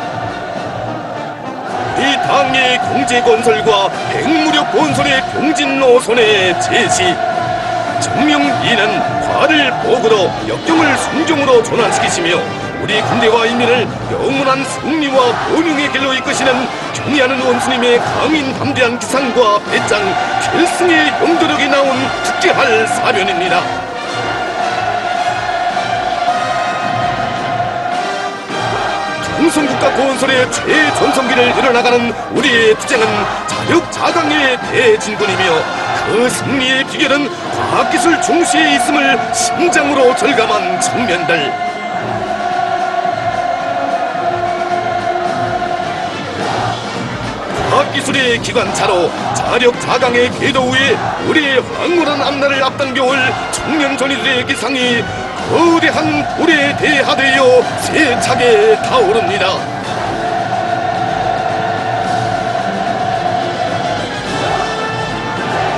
이 당의 공제 건설과 핵무력 건설의 병진 노선의 제시, 정명이는 과를 보고도 역경을 순종으로 전환시키시며 우리 군대와 인민을 영원한 승리와 번영의 길로 이끄시는 경의하는 원수님의 강인 담대한 기상과 배짱, 결승의 영도력이 나온 특제할 사변입니다. 통성국가 건설의 최전성기를 이뤄나가는 우리의 투쟁은 자력자강의 대진군이며 그 승리의 비결은 과학기술 중시에 있음을 심장으로 절감한 청년들. 과학기술의 기관차로 자력자강의 궤도 위에 우리의 황홀한 앞날을 앞당겨올 청년 전이들의 기상이 거대한 불에 대하되어 세차게 타오릅니다.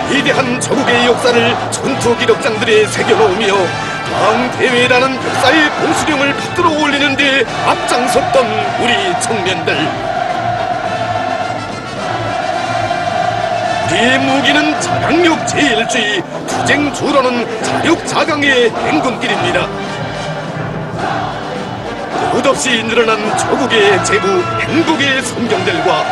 위대한 저국의 역사를 전투 기록장들에 새겨놓으며 당대회라는 역사의 본수령을 받들어 올리는 데 앞장섰던 우리 청년들. 우리의 무기는 자강력 제일주의, 투쟁 주로는 자력자강의 행군길입니다. 끝없이 늘어난 조국의 재부, 행복의 성경들과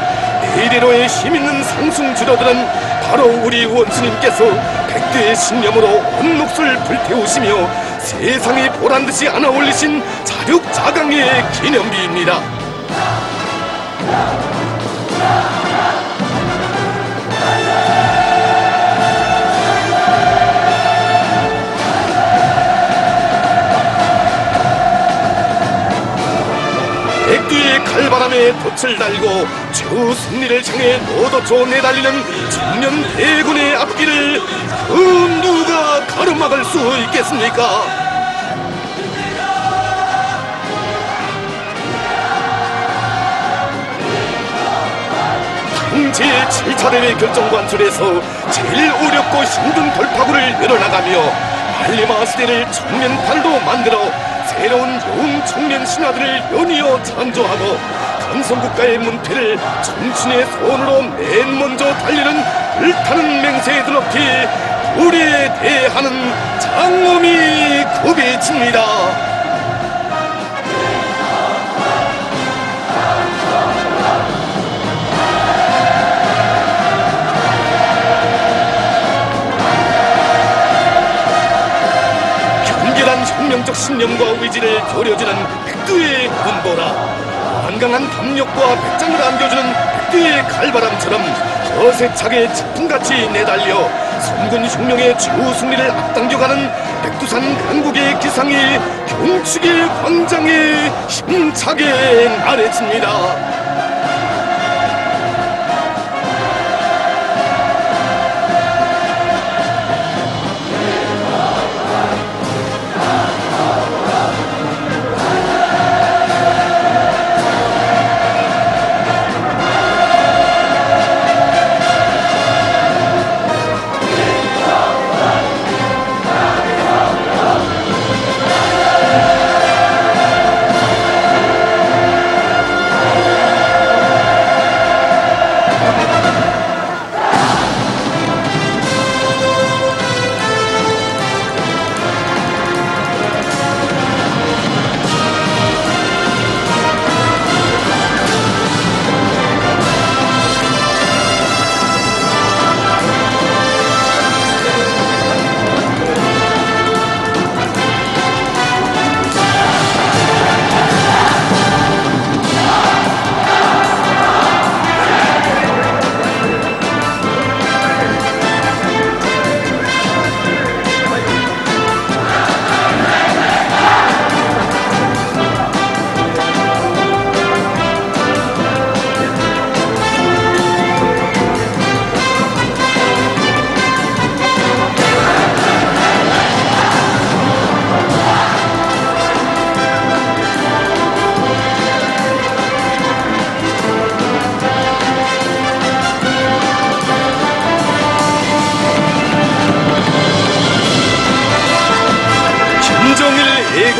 대대로의 힘있는 상승주로들은 바로 우리 원수님께서 백두의 신념으로 온 몫을 불태우시며 세상에 보란듯이 안아 올리신 자력자강의 기념비입니다. 백두의 칼바람에 돛을 달고 최후 승리를 향해 너도쳐 내달리는 청년 대군의 앞길을 그 누가 가로막을 수 있겠습니까? 당 제7차 대회 결정관철에서 제일 어렵고 힘든 돌파구를 열어나가며 말레마 시대를 청년탄으로 만들어 새로운 영 청년 신화들을 연이어 창조하고 강성국가의 문패를 정신의 손으로 맨 먼저 달리는 불타는 맹세에 드높이 우리에 대하는 장엄이 구비칩니다. 혁명적 신념과 의지를 겨려주는 백두의 군보라, 완강한 담력과 백장을 안겨주는 백두의 칼바람처럼 어색하게 즉풍같이 내달려 선군 혁명의 최후 승리를 앞당겨가는 백두산 강국의 기상이 경축의 광장에 힘차게 나래집니다.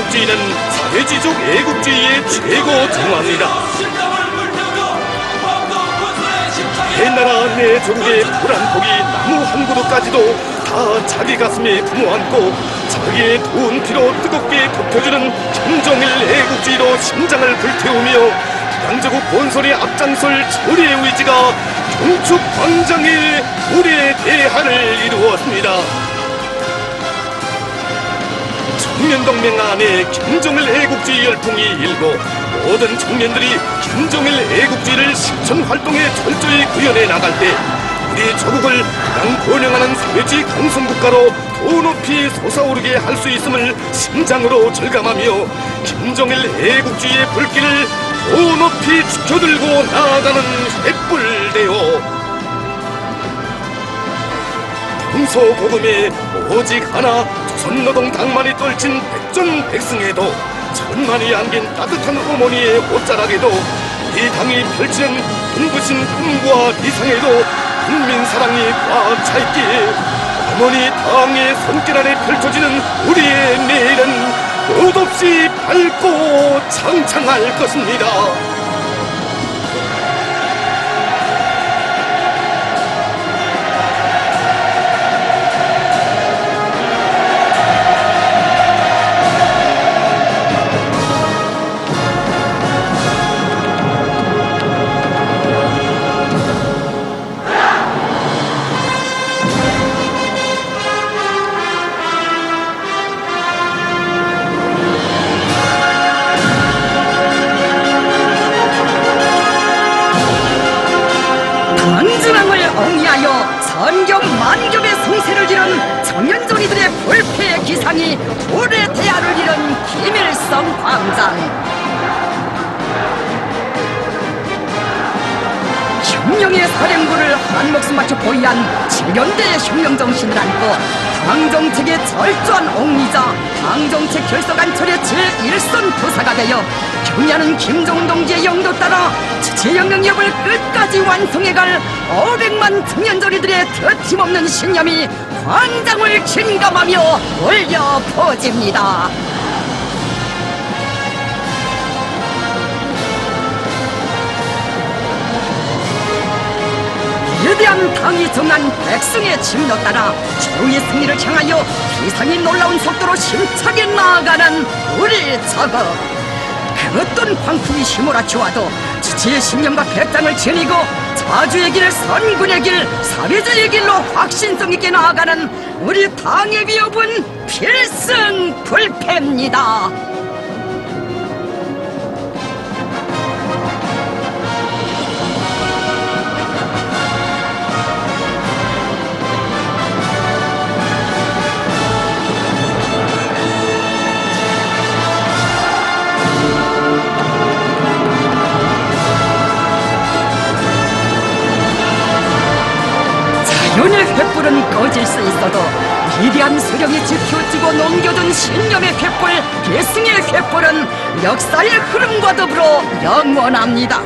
애국주의는 사회주의적 애국주의의 최고 정화입니다. 내 나라 내 조국의 불안폭이 나무 한 그루까지도 다 자기 가슴에 품어안고 자기의 더운 피로 뜨겁게 덮여주는 김정일 애국주의로 심장을 불태우며 양제국 본설의 앞장설 저리의 의지가 경축 광장에 우리의 대한을 이루었습니다. 청년동맹 안에 김정일 애국주의 열풍이 일고 모든 청년들이 김정일 애국주의를 실천 활동에 철저히 구현해 나갈 때 우리 조국을 가장 번영하는 사회주의 강성국가로 더 높이 솟아오르게 할 수 있음을 심장으로 절감하며 김정일 애국주의의 불길을 더 높이 지켜들고 나아가는 횃불대요. 동서고금에 오직 하나 조선노동당만이 떨친 백전백승에도 천만이 안긴 따뜻한 어머니의 옷자락에도 우리 당이 펼치는 눈부신 꿈과理想에도 국민 사랑이 꽉 차있기에 어머니 당의 손길 안에 펼쳐지는 우리의 내일은 끝없이 밝고 창창할 것입니다. 강중앙을 엉이하여 천겹 만겹의 성세를 이룬 청년전이들의 불패의 기상이 올해 대하를 이룬 김일성 광장. 혁명의 사령부를 한 목숨 바쳐 보위한 7년대의 혁명정신을 안고 당정책의 철저한 옹리자 당정책 결석 안철의 제1선 부사가 되어 경야는 김정은 동지의 영도 따라 제혁명협을 끝까지 완성해갈 500만 청년저리들의 터팀없는 신념이 광장을 진감하며 울려 퍼집니다. 위대한 당이 정한 백성의 진로 따라 최후의 승리를 향하여 기상이 놀라운 속도로 힘차게 나아가는 우리 저거. 그 어떤 광풍이 휘몰아쳐와도 지체의 신념과 백장을 지니고 자주의 길, 선군의 길, 사회주의 길로 확신성 있게 나아가는 우리 당의 위협은 필승 불패입니다. 자연의 횃불은 꺼질 수 있어도 위대한 수령이 지켜지고 넘겨둔 신념의 횃불, 계승의 횃불은 역사의 흐름과 더불어 영원합니다.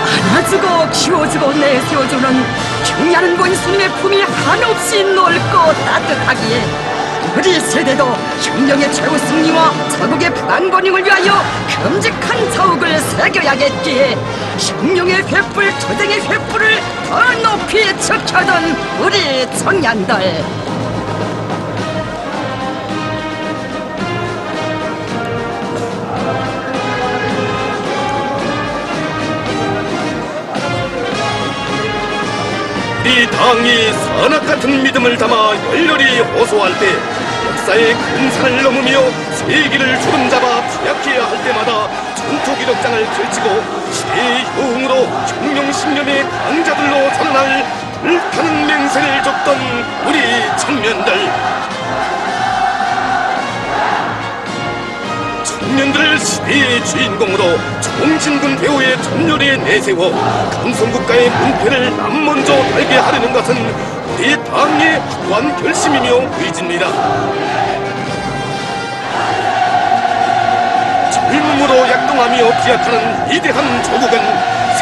안아주고 키워주고 내세워주는 경야는 원수님의 품이 한없이 넓고 따뜻하기에 우리 세대도 혁명의 최후 승리와 자국의 부강번영을 위하여 끔찍한 자욱을 새겨야겠기에 혁명의 횃불, 투쟁의 횃불을 더 높이 지켜둔 우리 청년들. 이 당이 산악같은 믿음을 담아 열렬히 호소할 때 역사의 큰 산을 넘으며 세기를 주름잡아 투약해야 할 때마다 전투기록장을 펼치고 시대의 효흥으로 혁명 신념의 강자들로 살아날 불타는 맹세를 줬던 우리 청년들. 청년들을 시대의 주인공으로 총진군 대우의 전열에 내세워 강성국가의 문패를 남먼저 달게 하려는 것은 우리 당의 확고한 결심이며 의지입니다. 젊음으로 약동하며 기약하는 위대한 조국은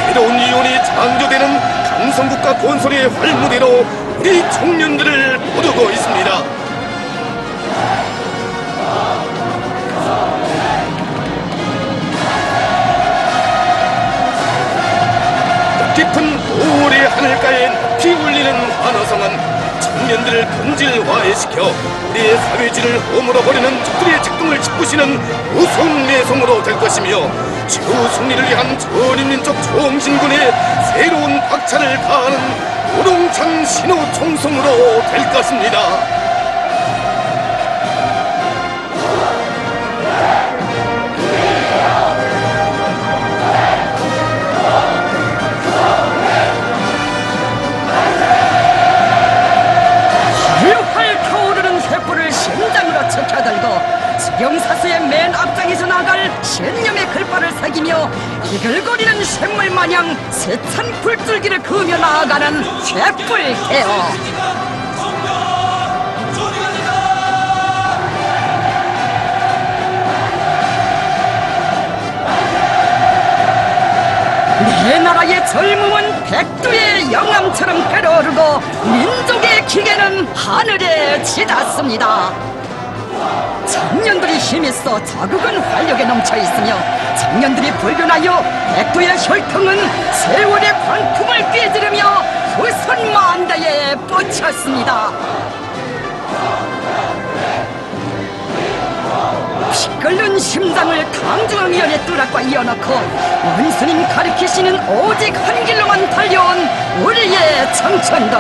새로운 이온이 창조되는 강성국가 건설의 활무대로 우리 청년들을 부르고 있습니다. 깊은 오래 하늘가에 높이 울리는 환호성은 청년들을 본질화해시켜 우리의 사회질을 허물어버리는 적들의 작동을 짓부시는 무서운 매성으로 될 것이며 최후 승리를 위한 전인민족 총신군의 새로운 박차를 가하는 우롱찬 신호총성으로 될 것입니다. 활활 타오르는 횃불을 심장으로 지켜들고 수경사수의 맨 앞장에서 나갈 신념의 글발을 새기며 이글거리는 샘물 마냥 세찬 불줄기를 그으며 나아가는 횃불 개어. 내 나라의 젊음은 백두의 영암처럼 끓어오르고 민족의 기계는 하늘에 치닫습니다. 청년들이 힘있어 자극은 활력에 넘쳐 있으며 청년들이 불변하여 백두의 혈통은 세월의 광풍을 꿰지르며 후손 만대에 뻗쳤습니다. 피 끓는 심장을 강중앙위원회 뚜락과 이어놓고 원수님 가르치시는 오직 한 길로만 달려온 우리의 청춘들.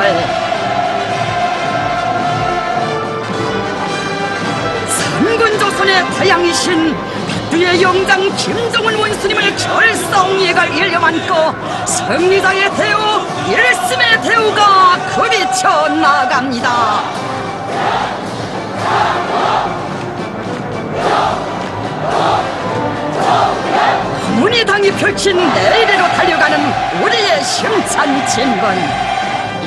삼군조선의 태양이신 백두의 영장 김정은 원수님을 결성예갈 일념안고 승리자의 대우, 일심의 대우가 그비쳐 나갑니다. 문희당이 펼친 내일로 달려가는 우리의 힘찬 진군.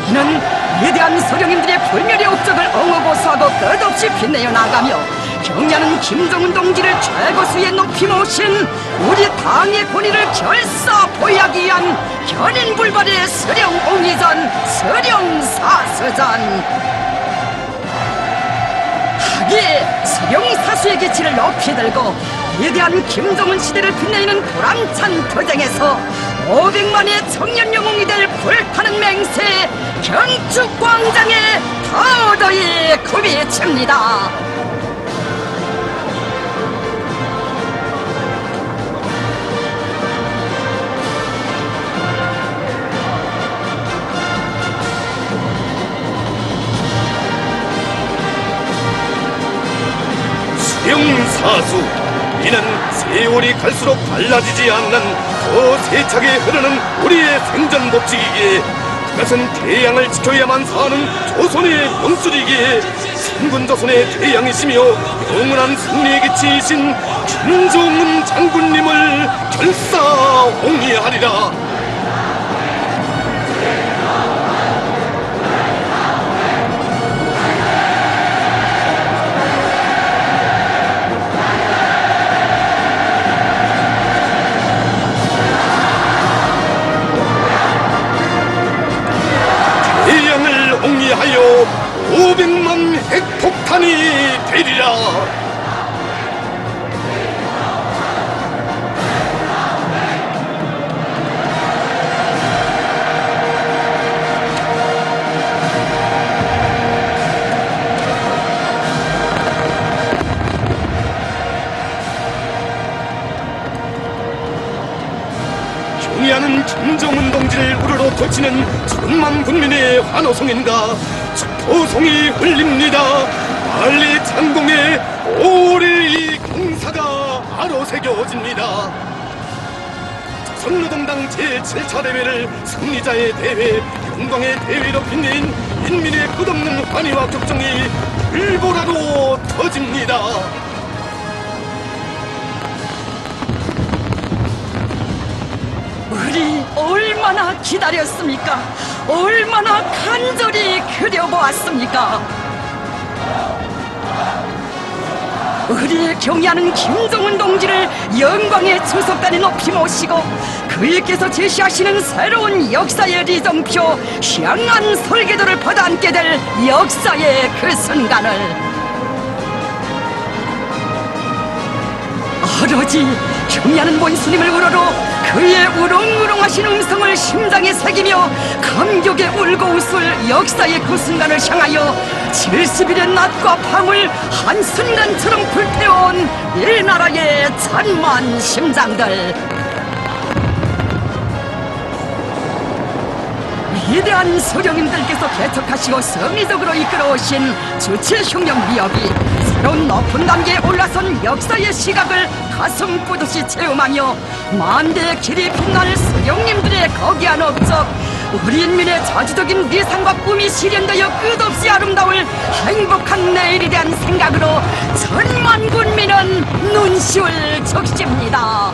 이는 위대한 소령님들의 불멸의 업적을 엉어고소하고 끝없이 빛내어 나가며 경야는 김정은 동지를 최고수에 높이 모신 우리 당의 권위를 결사 보유하기 위한 견인불발의 수령옹이전, 수령사수전. 하기 수령사수의 기치를 높이 들고 위대한 김정은 시대를 빛내는 보람찬 투쟁에서 500만의 청년 영웅이 될 불타는 맹세 경축광장에 더더이 굽이칩니다. 수령사수, 이는 세월이 갈수록 달라지지 않는 더 세차게 흐르는 우리의 생존 법칙이기에 그것은 태양을 지켜야만 사는 조선의 본술이기에 삼군조선의 태양이시며 영원한 승리의 기치이신 김정은 장군님을 결사옹이하리라. 하여 500만 핵폭탄이 되리라. 경의하는 김정은 동지를 우르르 덮치는 천만 군민의 환호성인가 축포성이 흘립니다. 빨리 창공에 오래 이 경사가 아로새겨집니다. 조선노동당 제7차 대회를 승리자의 대회, 영광의 대회로 빛낸 인민의 끝없는 환희와 격정이 불보라로 터집니다. 우리 얼마나 기다렸습니까? 얼마나 간절히 그려보았습니까? 우리 경의하는 김정은 동지를 영광의 주석단에 높이 모시고 그에게서 제시하시는 새로운 역사의 리정표 향한 설계도를 받아안게 될 역사의 그 순간을 오로지 경의하는 원수님을 우러러 그의 우렁우렁하신 음성을 심장에 새기며 감격에 울고 웃을 역사의 그 순간을 향하여 70일의 낮과 밤을 한순간처럼 불태워온 이 나라의 찬만 심장들, 위대한 소령님들께서 개척하시고 성리적으로 이끌어오신 주체혁명 미역이 새로운 높은 단계에 올라선 역사의 시각을 가슴 뿌듯이 체험하며 만대의 길이 빛날 소령님들의 거기한 업적, 우리 인민의 자주적인理想과 꿈이 실현되어 끝없이 아름다울 행복한 내일에 대한 생각으로 천만 군민은 눈시울 적십니다.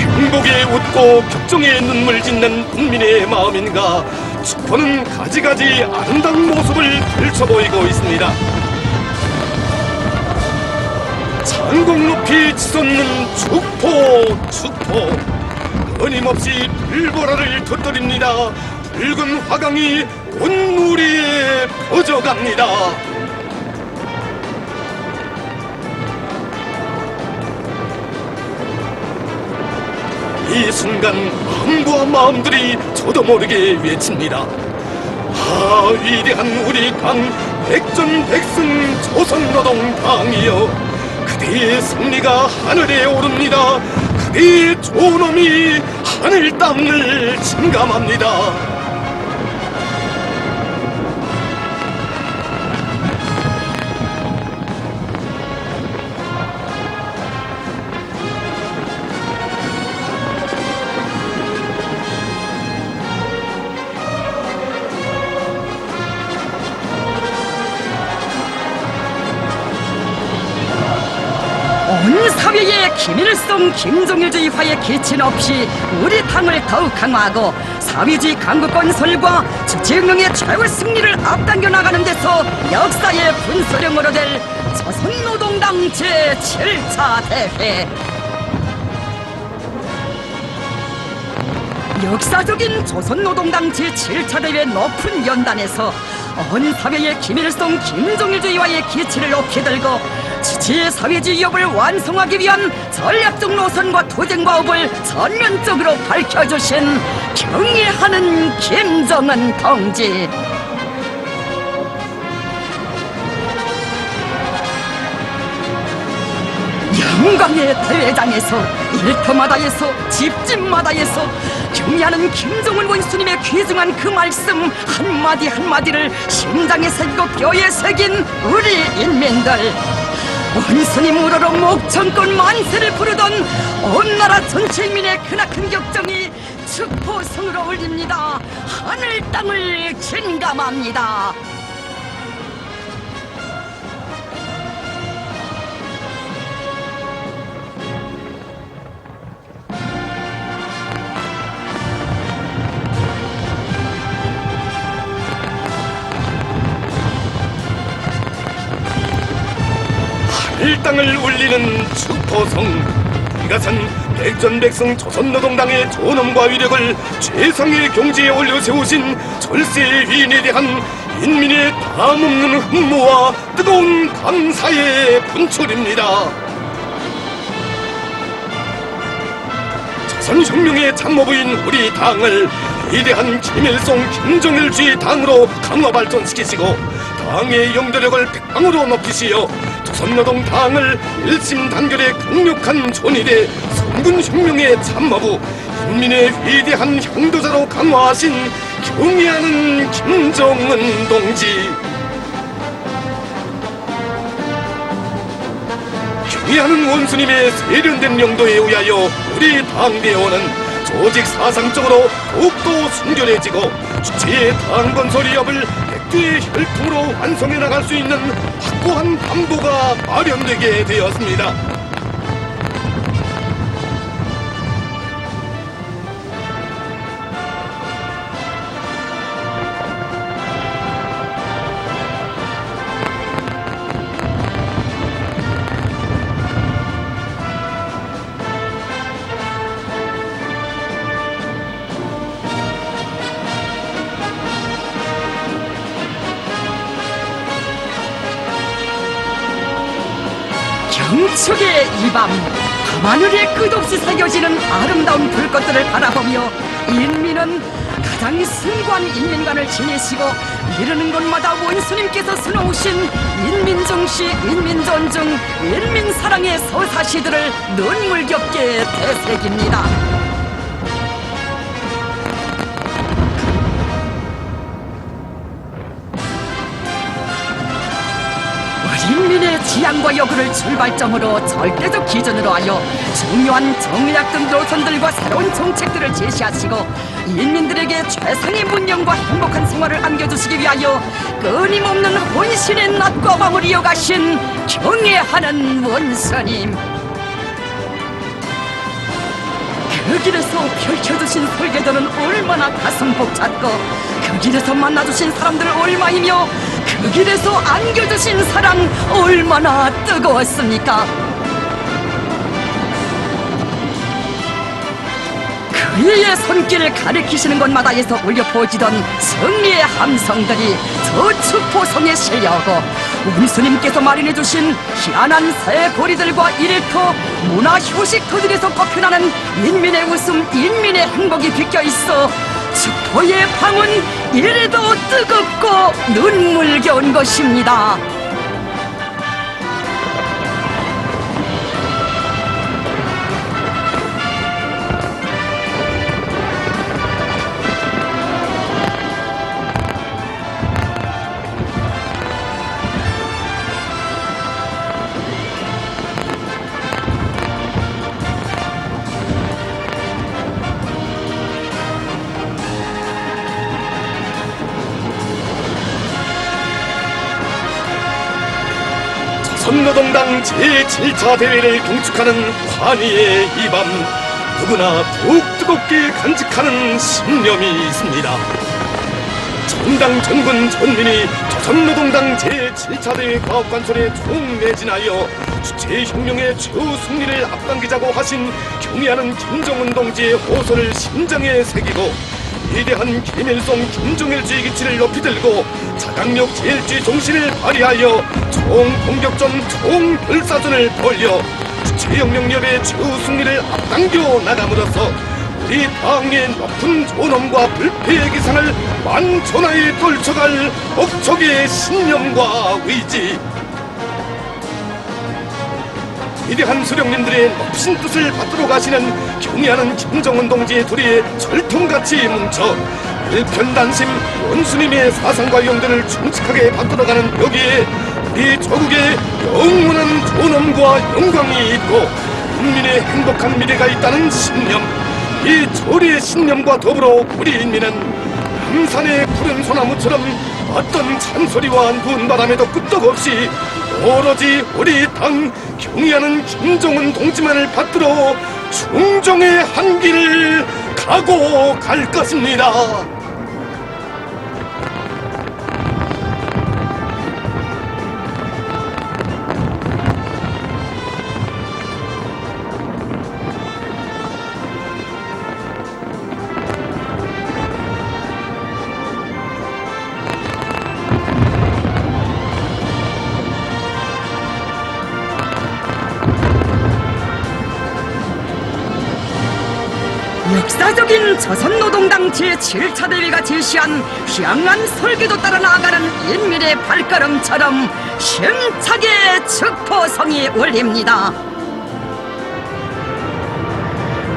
행복에 웃고 격정에 눈물 짓는 국민의 마음인가 축포는 가지가지 아름다운 모습을 펼쳐 보이고 있습니다. 창공 높이 치솟는 축포 끊임없이 불보라를 터뜨립니다. 붉은 화강이 온 우리에 퍼져갑니다. 이 순간 마음과 마음들이 저도 모르게 외칩니다. 아, 위대한 우리 당 백전백승 조선노동당이여, 그대의 승리가 하늘에 오릅니다. 그대의 존엄이 하늘 땅을 침감합니다. 온 사회에 김일성, 김정일주의화에 기친 없이 우리 당을 더욱 강화하고 사회주의 강국 건설과 주체혁명의 최후 승리를 앞당겨 나가는 데서 역사의 분수령으로 될 조선노동당 제7차 대회. 역사적인 조선노동당 제7차 대회 높은 연단에서 온 사회의 김일성, 김정일주의와의 기치를 높이 들고 지지의 사회주의 업을 완성하기 위한 전략적 노선과 투쟁과업을 전면적으로 밝혀주신 경의하는 김정은 동지. 영광의 대회장에서, 일터마다에서, 집집마다에서 경의하는 김정은 원수님의 귀중한 그 말씀 한마디 한마디를 심장에 새기고 뼈에 새긴 우리 인민들, 원수님 우러러 목청껏 만세를 부르던 온 나라 전체 인민의 크나큰 격정이 축포성으로 울립니다. 하늘 땅을 진감합니다. 일땅을 울리는 축포성, 이것은 백전백승 조선노동당의 존엄과 위력을 최상의 경지에 올려세우신 절세의 위인에 대한 인민의 담없는 흠모와 뜨거운 감사의 분출입니다. 조선혁명의 참모부인 우리 당을 위대한 김일성, 김정일주의 당으로 강화 발전시키시고 당의 영도력을 백방으로 높이시어 조선노동당을 일심단결의 강력한 존이대 선군혁명의 참모부, 인민의 위대한 향도자로 강화하신 경의하는 김정은 동지. 경의하는 원수님의 세련된 명도에 의하여 우리 당대원은 조직 사상적으로 더욱더 순결해지고 주체의 당건설 위협을 백두의 혈통으로 완성해 나갈 수 있는 확고한 담보가 마련되게 되었습니다. 경축의 이 밤, 밤하늘에 끝없이 새겨지는 아름다운 불꽃들을 바라보며 인민은 가장 숭고한 인민관을 지내시고 이르는 곳마다 원수님께서 수놓으신 인민중시, 인민존중, 인민사랑의 서사시들을 눈물겹게 되새깁니다. 인민의 지향과 여구를 출발점으로 절대적 기준으로 하여 중요한 정략 등 노선들과 새로운 정책들을 제시하시고 인민들에게 최상의 문명과 행복한 생활을 안겨주시기 위하여 끊임없는 혼신의 낮과 밤을 이어가신 경애하는 원수님, 그 길에서 펼쳐주신 설계들은 얼마나 가슴 벅찼고 그 길에서 만나주신 사람들 얼마이며 그 길에서 안겨주신 사랑 얼마나 뜨거웠습니까? 그의 손길을 가리키시는 곳마다에서 울려 퍼지던 승리의 함성들이 저 축포성에 실려오고 원수님께서 마련해주신 희한한 새 고리들과 일터 문화 휴식터들에서 꺾여나는 인민의 웃음, 인민의 행복이 비껴있어 축포의 방은 이래도 뜨겁고 눈물겨운 것입니다. 선노동당 제7차 대회를 경축하는 환희의 이 밤, 누구나 더욱 뜨겁게 간직하는 신념이 있습니다. 전당 전군 전민이 조선노동당 제7차 대회 과업관sol에 총매진하여 주체혁명의 최후 승리를 앞당기자고 하신 경의하는 김정은 동지의 호소를 심장에 새기고 위대한 김일성 김정일주의 기치를 높이 들고 자강력 제일주의 정신을 발휘하여 총공격전 총별사전을 벌여 주체혁명협의 최후 승리를 앞당겨 나감으로써 우리 당의 높은 존엄과 불패의 기상을 만천하에 떨쳐갈 억척의 신념과 의지, 위대한 수령님들의 높으신 뜻을 받들어 가시는 경의하는 김정은 동지의 도리에 철통같이 뭉쳐 일편단심 원수님의 사상과 용도를 충직하게 받들어가는 여기에 우리 조국의 영원한 존엄과 영광이 있고 인민의 행복한 미래가 있다는 신념, 이 조리의 신념과 더불어 우리 인민은 남산의 푸른 소나무처럼 어떤 찬소리와 눈바람에도 끄떡없이 오로지 우리 당 경의하는 김정은 동지만을 받들어 충정의 한 길을 가고 갈 것입니다. 역사적인 조선노동당 제7차 대회가 제시한 희양한 설계도 따라 나아가는 인민의 발걸음처럼 힘차게 축포성이 울립니다.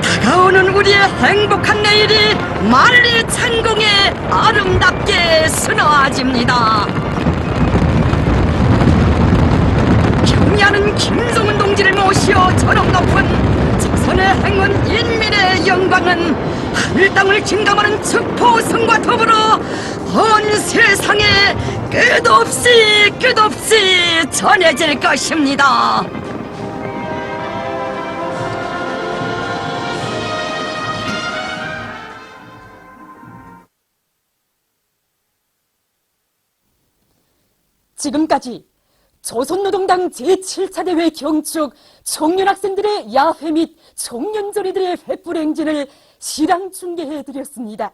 다가오는 우리의 행복한 내일이 만리창공에 아름답게 수놓아집니다. 경의하는 김정은 동지를 모시어 저녁 높은 조선 조선의 행운 인민의 영광은 하늘 땅을 kim감하는 축포성과 더불어 온 세상에 끝없이 전해질 것입니다. 지금까지 조선노동당 제7차 대회 경축 청년학생들의 야회 및 청년저리들의 횃불 행진을 실황 중계해드렸습니다.